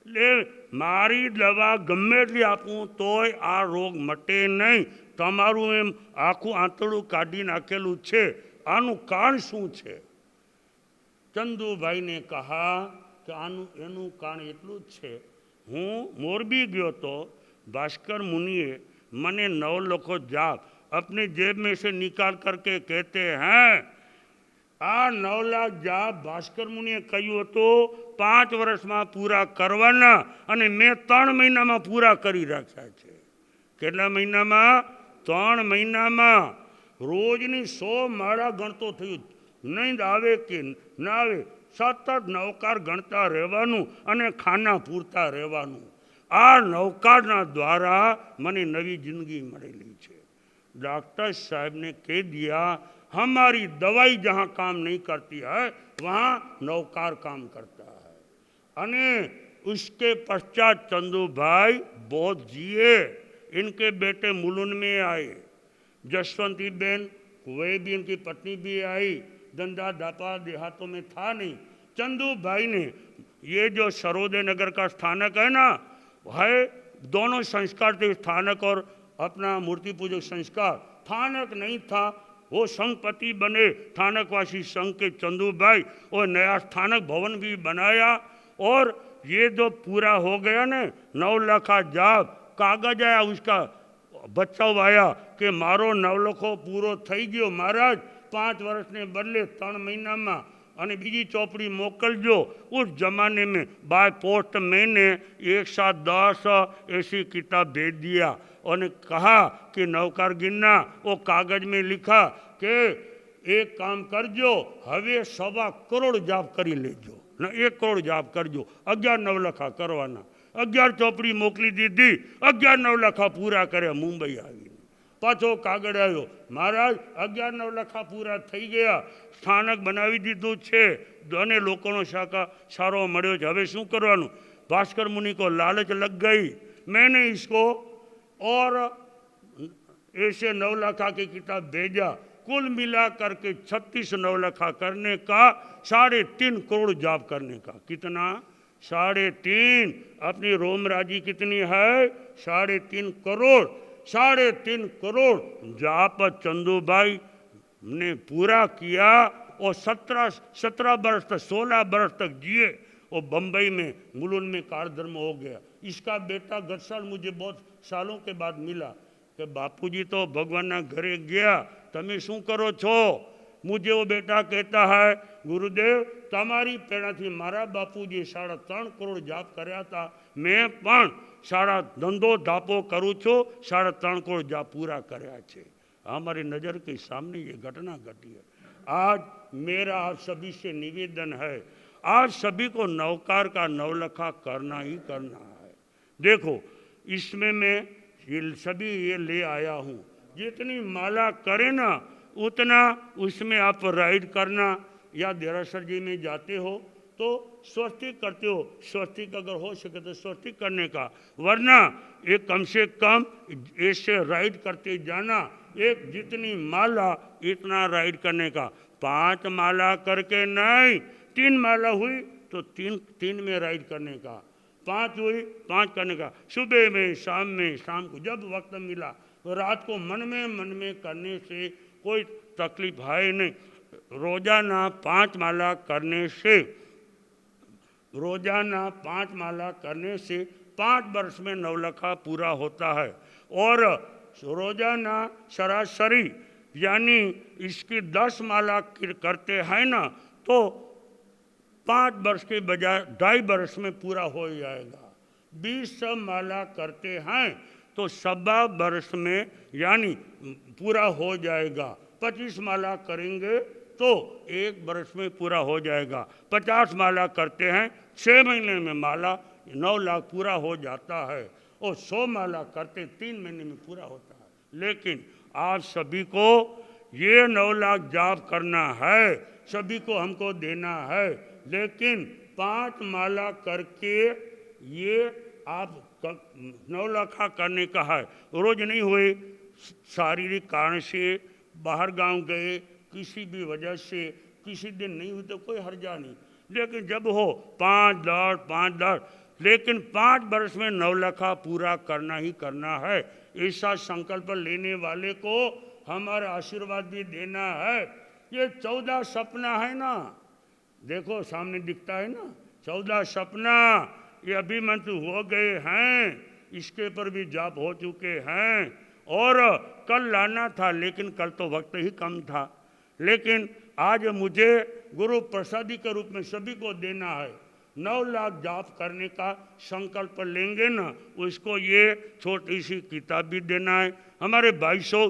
ले मारी दवा गમે તે આપું તોય આ રોગ મટે નહીં। તમારું એમ આખું આંતરડું કાઢી નાખેલું છે, આનું કારણ શું છે? ચંદુભાઈને કહા કે એનું કારણ એટલું જ છે, હું મોરબી ગયો તો भास्कर मुनिए मने 9 लाख जाप अपने जेब में से निकाल करके कहते हैं, आ 9 लाख जाप भास्कर मुनिए कह્યું હતું 5 વર્ષમાં પૂરા કરવાના અને મેં 3 મહિનામાં પૂરા કરી રાખ્યા છે। કેટલા મહિનામાં? 3 મહિનામાં। રોજની 100 માળા ગણતો થયું, નીંદ આવે કે ના આવે સતત નવકાર ગણતા રહેવાનું અને ખાના પૂરતા રહેવાનું। आ नौकारना द्वारा मने नवी जिंदगी मिलेली है। डॉक्टर साहब ने कह दिया हमारी दवाई जहाँ काम नहीं करती है वहाँ नौकार काम करता है। अने उसके पश्चात चंदू भाई बहुत जिए। इनके बेटे मुलुंड में आए, जसवंती बेन वे भी, उनकी पत्नी भी आई, धंधा दापा देहातों में था नहीं। चंदू भाई ने ये जो सरोदय नगर का स्थानक है ना, है दोनों संस्कार थे, स्थानक और अपना मूर्ति पूजक संस्कार। स्थानक नहीं था, वो संघपति बने, स्थानकवासी संघ के चंदू भाई, और नया स्थानक भवन भी बनाया। और ये जो पूरा हो गया ना 9 लाख जाप, कागज आया उसका बचाव आया कि मारो 9 लाखो पूरो થઈ ગયો महाराज, 5 वर्ष ने बदले 3 महीना में, અને બીજી ચોપડી મોકલજો। उस जमाने में बाय पोस्ट मैंने एक साथ 10 ऐसी किताब भेज दिया और कहा कि नौकार गिरना, वो कागज में लिखा कि एक काम करजो, हवे 1.25 करोड़ जाप करी लेजो न, 1 करोड़ जाप करजो। 11 नवलखा करवाना, 11 ચોપડી મોકલી દીધી, 11 નવલખા પૂરા કર્યા। મુંબઈ આવીને પાછો કાગળ આવ્યો, મહારાજ 11 નવલખા પૂરા થઈ ગયા, સ્થાનક બનાવી દીધું છે અને લોકોનો સારો મળ્યો છે, હવે શું કરવાનું? भास्कर मुनि को लालच लग गई, मैंने इसको और ऐसे 9 लाखा की किताब भेजा। कुल मिला करके 36 नवलखा करने का, 3.5 करोड़ जाप करने का। कितना? 3.5। अपनी रोम राजी कितनी है? 3.5 करोड़। 3.5 करोड़ जाप चंदू भाई ने पूरा किया और 17 वर्ष तक, 16 वर्ष तक जिए और बम्बई में मुलुंड में कारधर्म हो गया। इसका बेटा गत साल मुझे बहुत सालों के बाद मिला कि बापूजी तो भगवान घरे गया, तमे शू करो छो? मुझे वो बेटा कहता है, गुरुदेव तमारी प्रेरणाथी मारा बापूजी 3.5 करोड़ जाप कर्या था, मैं पण धंधो धापो करूँ छो, 3.5 करोड़ जाप पूरा कर्या छे। हमारी नज़र के सामने ये घटना घटी है। आज मेरा आप सभी से निवेदन है, आज सभी को नवकार का नवलखा करना ही करना है। देखो इसमें मैं सभी ये ले आया हूँ, जितनी माला करे ना उतना उसमें आप राइड करना, या देरासर जी में जाते हो तो स्वस्तिक करते हो, स्वस्तिक अगर हो सके तो स्वस्तिक करने का, वरना एक कम से कम ऐसे राइड करते जाना, एक जितनी माला इतना राइड करने का। 5 माला करके नहीं, 3 माला हुई तो 3 में राइड करने का, 5 हुई 5 करने का, सुबह में, शाम को जब वक्त मिला, तो रात को मन में करने से कोई तकलीफ है नहीं। रोजाना 5 माला करने से, रोजाना 5 माला करने से 5 वर्ष में नवलखा पूरा होता है। और रोजाना सरासरी यानी इसकी 10 माला करते हैं ना, तो 5 वर्ष के बजाय 2.5 वर्ष में पूरा हो जाएगा। 20 माला करते हैं तो 1.25 वर्ष में यानी पूरा हो जाएगा। 25 माला करेंगे तो 1 वर्ष में पूरा हो जाएगा। 50 माला करते हैं 6 महीने में माला 9 लाख पूरा हो जाता है, और 100 माला करते 3 महीने में पूरा होता है। लेकिन आप सभी को ये 9 लाख जाप करना है, सभी को हमको देना है, लेकिन 5 माला करके ये आप 9 लाखा करने का है। रोज नहीं हुए, शारीरिक कारण से बाहर गांव गए, किसी भी वजह से किसी दिन नहीं हुई तो कोई हर्जा नहीं, लेकिन जब हो 5 लेकिन 5 वर्ष में 9 लाखा पूरा करना ही करना है। ऐसा संकल्प लेने वाले को हमारा आशीर्वाद भी देना है। ये 14 सपना है ना, देखो सामने दिखता है ना, 14 सपना ये अभिमंत्रित हो गए हैं, इसके पर भी जाप हो चुके हैं। और कल लाना था, लेकिन कल तो वक्त ही कम था, लेकिन आज मुझे गुरु प्रसादी के रूप में सभी को देना है। 9 लाख जाप करने का संकल्प लेंगे ना, उसको ये छोटी सी किताब भी देना है। हमारे 2200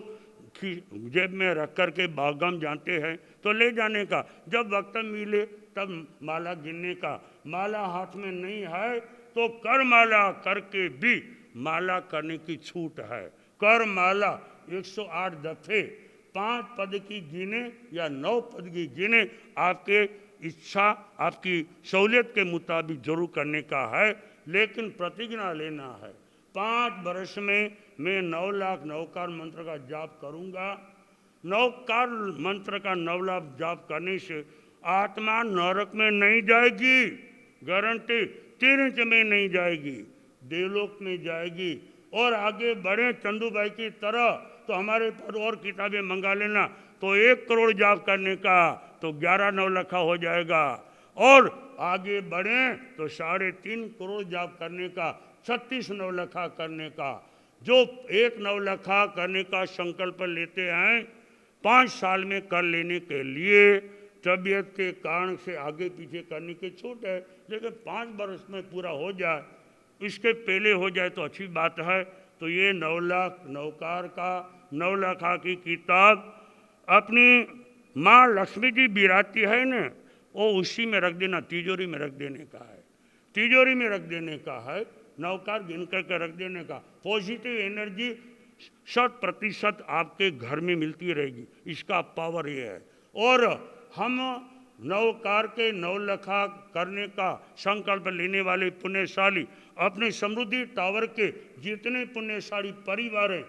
जेब में रख कर के बागम जाते हैं तो ले जाने का, जब वक्त मिले तब माला गिनने का। माला हाथ में नहीं है तो कर माला करके भी माला करने की छूट है। कर माला 108 दफे 5 पद की गिने या 9 पद की गिने, आपके इच्छा आपकी सहूलियत के मुताबिक जरूर करने का है, लेकिन प्रतिज्ञा लेना है। 5 वर्ष में मैं 9 लाख नवकार मंत्र का जाप करूंगा। नवकार मंत्र का नवलाभ जाप करने से आत्मा नरक में नहीं जाएगी, गारंटी। 3 इंच में नहीं जाएगी, देवलोक में जाएगी। और आगे बढ़े चंदू भाई की तरह तो हमारे पर और किताबें मंगा लेना, तो 1 करोड़ जाप करने का तो 11 नवलखा हो जाएगा। और आगे बढ़े तो 3.5 करोड़ जाप करने का 36 नवलखा करने का। जो 1 नवलखा करने का संकल्प लेते हैं 5 साल में कर लेने के लिए, तबीयत के कारण से आगे पीछे करने की छूट है, लेकिन 5 वर्ष में पूरा हो जाए, इसके पहले हो जाए तो अच्छी बात है। तो ये 9 लाख नवकार का 9 लखा की किताब अपनी माँ लक्ष्मी जी बिराती है न, वो उसी में रख देना, तिजोरी में रख देने का है, तिजोरी में रख देने का है, नवकार गिन करके रख देने का। पॉजिटिव एनर्जी 100% आपके घर में मिलती रहेगी, इसका पावर ये है। और हम नवकार के 9 लखा करने का संकल्प लेने वाले पुण्यशाली अपने समृद्धि टावर के जितने पुण्यशाली परिवार हैं,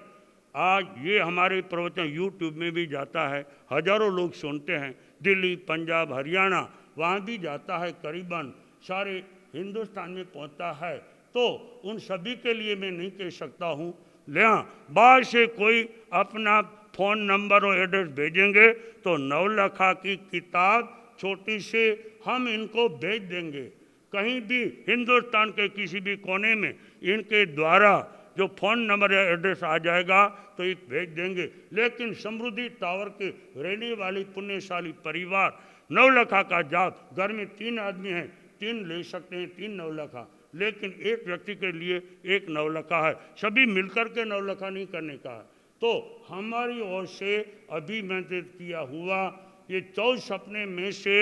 आज ये हमारे प्रवचन यूट्यूब में भी जाता है, हजारों लोग सुनते हैं, दिल्ली, पंजाब, हरियाणा वहाँ भी जाता है, करीबन सारे हिंदुस्तान में पहुँचता है। तो उन सभी के लिए मैं नहीं कह सकता हूँ, बाहर से कोई अपना फ़ोन नंबर और एड्रेस भेजेंगे तो 9 लखा की किताब छोटी से हम इनको भेज देंगे। कहीं भी हिंदुस्तान के किसी भी कोने में इनके द्वारा जो फ़ोन नंबर या एड्रेस आ जाएगा तो एक भेज देंगे। लेकिन समृद्धि टावर के रहने वाले पुण्यशाली परिवार 9 लखा का जाप, घर में 3 आदमी हैं, 3 ले सकते हैं, 3 9 लखा, लेकिन एक व्यक्ति के लिए 1 9 लखा है, सभी मिलकर के 9 लखा नहीं करने का है। तो हमारी ओर से अभिमंत्रित किया हुआ ये 14 सपने में से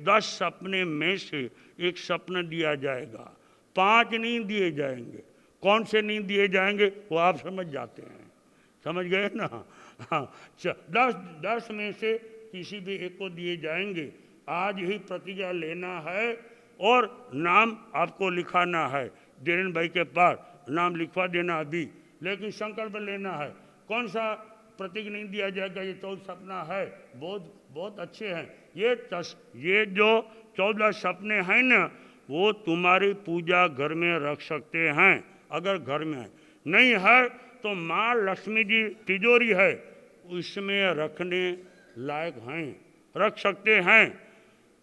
10 सपने में से एक सपना दिया जाएगा, 5 नहीं दिए जाएंगे। कौन से नहीं दिए जाएंगे वो आप समझ जाते हैं, समझ गए ना। हाँ, 10 में से किसी भी एक को दिए जाएंगे। आज ही प्रतिज्ञा लेना है और नाम आपको लिखाना है, धीरेन्द्र भाई के पास नाम लिखवा देना अभी, लेकिन संकल्प लेना है। कौन सा प्रतीक नहीं दिया जाएगा, ये 14 सपना है, बहुत बहुत अच्छे हैं। ये जो 14 सपने हैं ना, वो तुम्हारी पूजा घर में रख सकते हैं, अगर घर में है, नहीं है तो माँ लक्ष्मी जी तिजोरी है उसमें रखने लायक हैं, रख सकते हैं।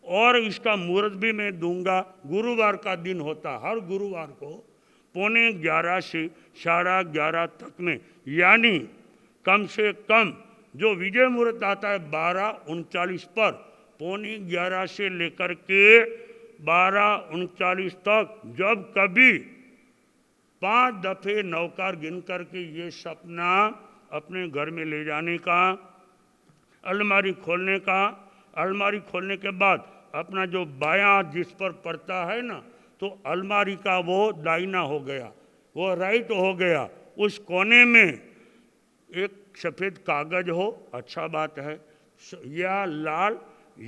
और इसका मुहूर्त भी मैं दूंगा, गुरुवार का दिन होता, हर गुरुवार को 11:15 से 11:30 तक में, यानी कम से कम जो विजय मुहूर्त आता है 12:39 पर, 11:15 से लेकर के 12:39 तक, जब कभी 5 दफे नवकार गिन करके ये सपना अपने घर में ले जाने का, अलमारी खोलने का, अलमारी खोलने के बाद अपना जो बायां हाथ जिस पर पड़ता है ना, तो अलमारी का वो दाहिना हो गया, वो राइट हो गया, उस कोने में एक सफ़ेद कागज हो, अच्छा बात है, या लाल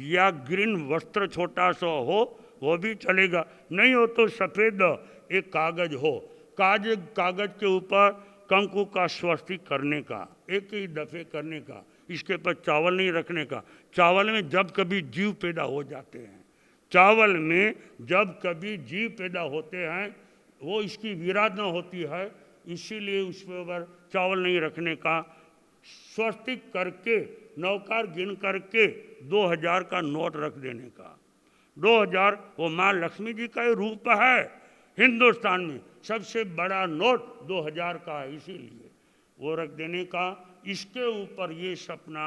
या ग्रीन वस्त्र छोटा सा हो वो भी चलेगा, नहीं हो तो सफ़ेद एक कागज हो, कागज के ऊपर कंकु का स्वस्तिक करने का, एक ही दफे करने का, इसके पर चावल नहीं रखने का। चावल में जब कभी जीव पैदा हो जाते हैं, चावल में जब कभी जीव पैदा होते हैं वो इसकी विराधना होती है, इसीलिए उस पर चावल नहीं रखने का। स्वस्तिक करके नवकार गिन करके 2000 का नोट रख देने का। 2000 वो माँ लक्ष्मी जी का रूप है, हिंदुस्तान में सबसे बड़ा नोट 2000 का है, इसीलिए वो रख देने का। इसके ऊपर ये सपना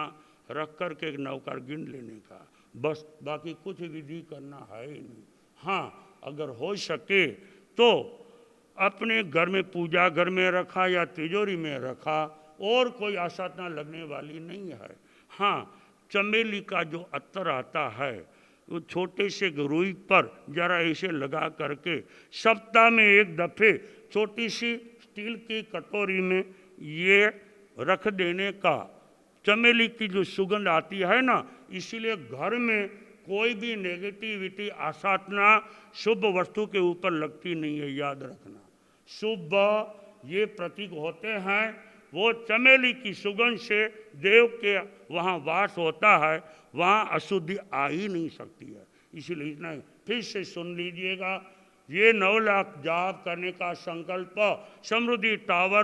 रख कर के नवकार गिन लेने का, बस, बाकी कुछ विधि करना है ही नहीं। हाँ, अगर हो सके तो अपने घर में पूजा घर में रखा या तिजोरी में रखा, और कोई आसाधना लगने वाली नहीं है। हाँ, चमेली का जो अत्तर आता है वो छोटे से रुई पर जरा ऐसे लगा करके सप्ताह में 1 दफे छोटी सी स्टील की कटोरी में ये रख देने का। चमेली की जो सुगंध आती है ना, इसीलिए घर में कोई भी नेगेटिविटी आसाधना शुभ वस्तु के ऊपर लगती नहीं है, याद रखना। शुभ ये प्रतीक होते हैं वो चमेली की सुगंध से देव के वहाँ वास होता है, वहाँ अशुद्धि आ ही नहीं सकती है। इसीलिए इतना फिर से सुन लीजिएगा, ये 9 लाख जाप करने का संकल्प समृद्धि टावर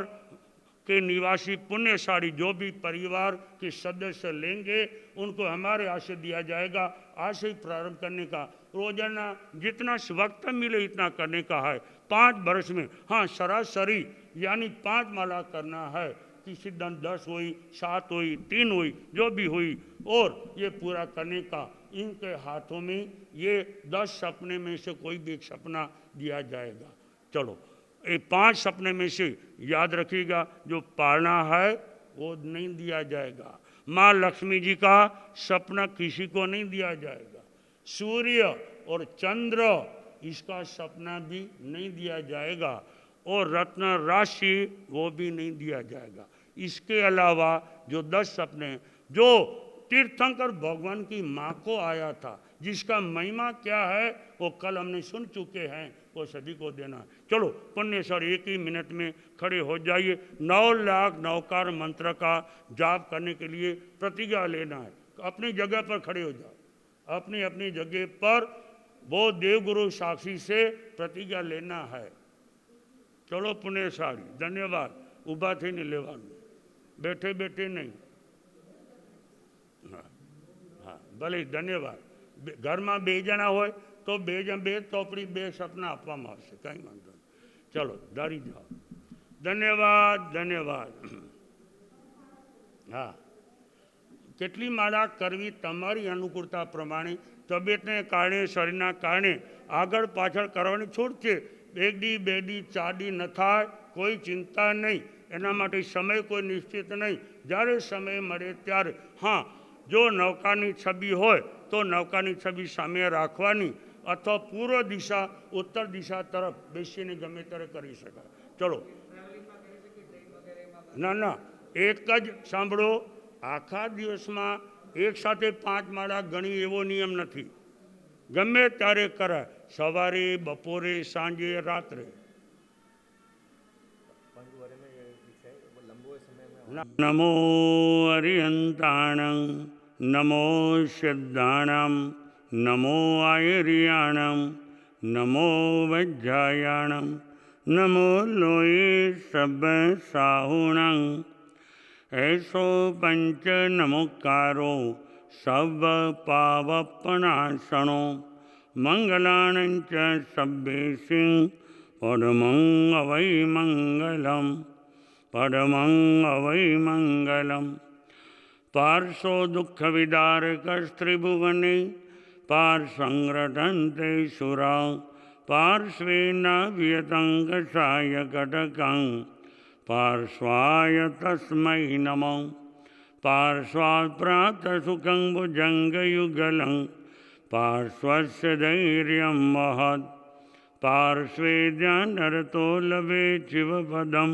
के निवासी पुण्यशाली जो भी परिवार के सदस्य लेंगे उनको हमारे यहाँ से दिया जाएगा। आज से ही प्रारंभ करने का, रोजाना जितना वक्त मिले इतना करने का है। 5 वर्ष में, हाँ सरासरी यानी 5 माला करना है। किसी दिन 10 हुई, 7 हुई, 3 हुई, जो भी हुई, और ये पूरा करने का इनके हाथों में ये 10 सपने में से कोई भी एक सपना दिया जाएगा। चलो ये 5 सपने में से याद रखिएगा, जो पालना है वो नहीं दिया जाएगा। माँ लक्ष्मी जी का सपना किसी को नहीं दिया जाएगा। सूर्य और चंद्र इसका सपना भी नहीं दिया जाएगा, और रत्न राशि वो भी नहीं दिया जाएगा। इसके अलावा जो 10 सपने, जो तीर्थंकर भगवान की माँ को आया था, जिसका महिमा क्या है वो कल हमने सुन चुके हैं, वो सभी को देना है। चलो पुण्य सर 1 ही मिनट में खड़े हो जाइए। 9 लाख नौकार मंत्र का जाप करने के लिए प्रतिज्ञा लेना है। अपनी जगह पर खड़े हो जाओ, अपनी अपनी जगह पर वो देवगुरु साक्षी से प्रतिज्ञा लेना है। चलो पुण्यशाली, धन्यवाद। ऊभा थी नहीं लेवानू, बैठे बैठे नहीं। हाँ हाँ भले धन्यवाद। घर में 2 जना हो तो 2 ચોપડી 2 સપના આપવામાં આવશે, કંઈ વાંધો નહીં। ચલો ધારી જાઓ, ધન્યવાદ ધન્યવાદ। હા, કેટલી માળા કરવી તમારી અનુકૂળતા પ્રમાણે, તબિયતને કારણે, શરીરના કારણે આગળ પાછળ કરવાની છૂટ છે। 1 દી 2 દી 4 દી ન થાય કોઈ ચિંતા નહીં, એના માટે સમય કોઈ નિશ્ચિત નહીં, જ્યારે સમય મળે ત્યારે। હા, જો નૌકાની છબી હોય તો નૌકાની છબી સામે રાખવાની, अथवा पूर्व दिशा उत्तर दिशा तरफ बेसीने गमे तरह करी शकाय। चलो ना ना एक ज सांभळो, आखा दिवस में एक साथे 5 माळा गणी एवो नियम नथी, गमे त्यारे कराय, सवारे, बपोरे, सांजे, रात्रे। नमो अरिहंताणं, नमो सिद्धाणं, नमो आयर्याणं, नमो वज्रायाणं, नमो लोये सब साहुणं। ऐसो पंच नमोकारो सब पावपनाशनो, मंगलानं च सब्बेषु परमं अवै मंगलम्, परमं अवै मंगलम्। पार्श्व दुख विदारक त्रिभुवने पार्श्वंग्रटन्ते सुरा, पार्श्वेन वियतं कटकं, पार्श्वाय तस्मै नमः। पार्श्वात् प्रातः सुखं भुजङ्गयुगलं, पार्श्वस्य धैर्यं महत्, पार्श्वे ध्यानरतो लभे शिवपदं।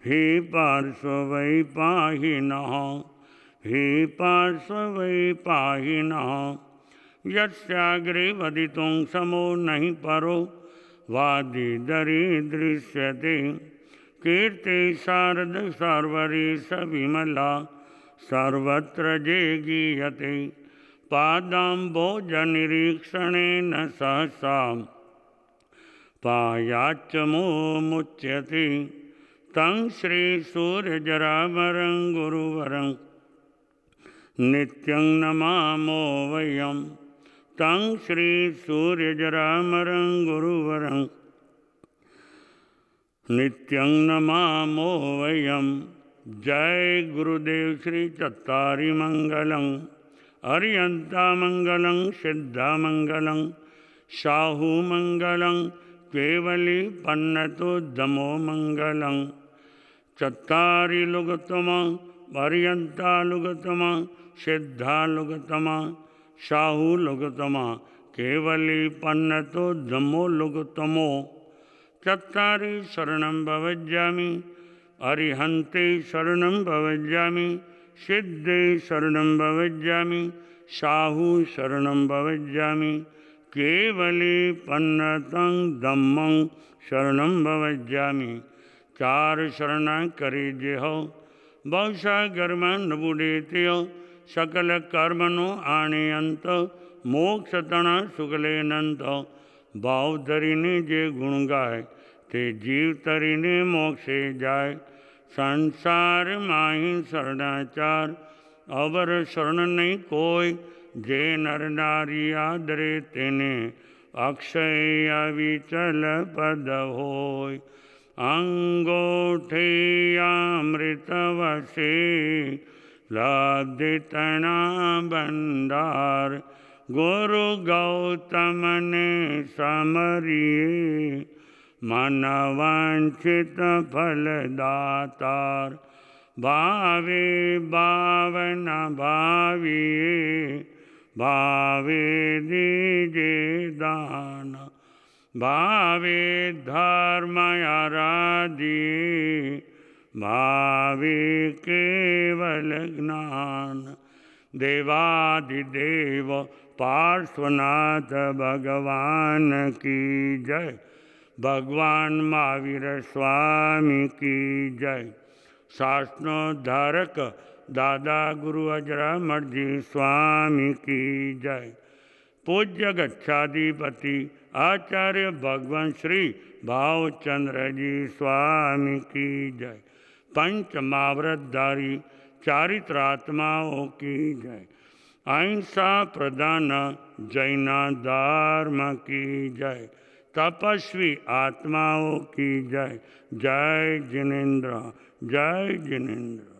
हे पार्श्व वै पाहि नः, हे पार्श्व वै पाहि नः। यस्याग्रे वदितुं समो नहि परो, वादिदरे दृश्यते। कीर्ति शारद सर्वरी सविमला, सर्वत्र जे गीयते। पादाम्भोजनिरीक्षणेन सहसा, पायाच्च मुच्यते। तं श्री सूर्यजरावरं गुरुवरं नित्यं नमामो वयं। तं श्री सूर्यजरामरं गुरुवरं नित्यं नमामो वयं। जय गुरुदेव श्री चत्तारी मंगलं, अरियंता मंगलं, सिद्धा मंगलं, शाहू मंगलं, केवली पन्नतोद्धमो मंगलं। चत्तारी लुगतमा, अरियंता लुगतमा, सिद्धा लुगतमा, शाहू लुगतमा, केवली पन्नतोद्धमो लुगतमो। चत्तारि शरणं भवज्जामि, अरिहन्ते शरणं भवज्जामि, सिद्धे शरणं भवज्जामि, शाहू शरणं भवज्जामि, केवली पन्नतं धम्मं शरणं भवज्जामि। चार शरण करी जेहो बहुशा गर्म न बुढ़े त्यो सकल कर्मनु आने अंत मोक्ष तण सुगले नंत भाव धरीने जे गुण गाय ते जीव तरीने मोक्षे जाय संसार माही शरणाचार अवर शरण नहीं कोई जे नर नारी आदरे तेने अक्षय अविचल पद होय अंगोठे अमृत वसे लब्धितना भंडार गुरु गौतम ने समरिए मन वांछित फल दातार भावे भावन भाविए भावे दीजे दान भावे धर्म आराधिए भावे केवल ज्ञान देवादिदेव पार्श्वनाथ भगवान की जय भगवान महावीर स्वामी की जय शास्त्रोद्धारक दादा गुरु अजरामर जी स्वामी की जय पूज्य गच्छाधिपति आचार्य भगवान श्री भावचंद्र जी स्वामी की जय पंच महाव्रतधारी चारित्रात्माओं की जय अहिंसा प्रधान जैन धर्म की जय तपस्वी आत्माओं की जय जय जिनेन्द्र जय जिनेन्द्र।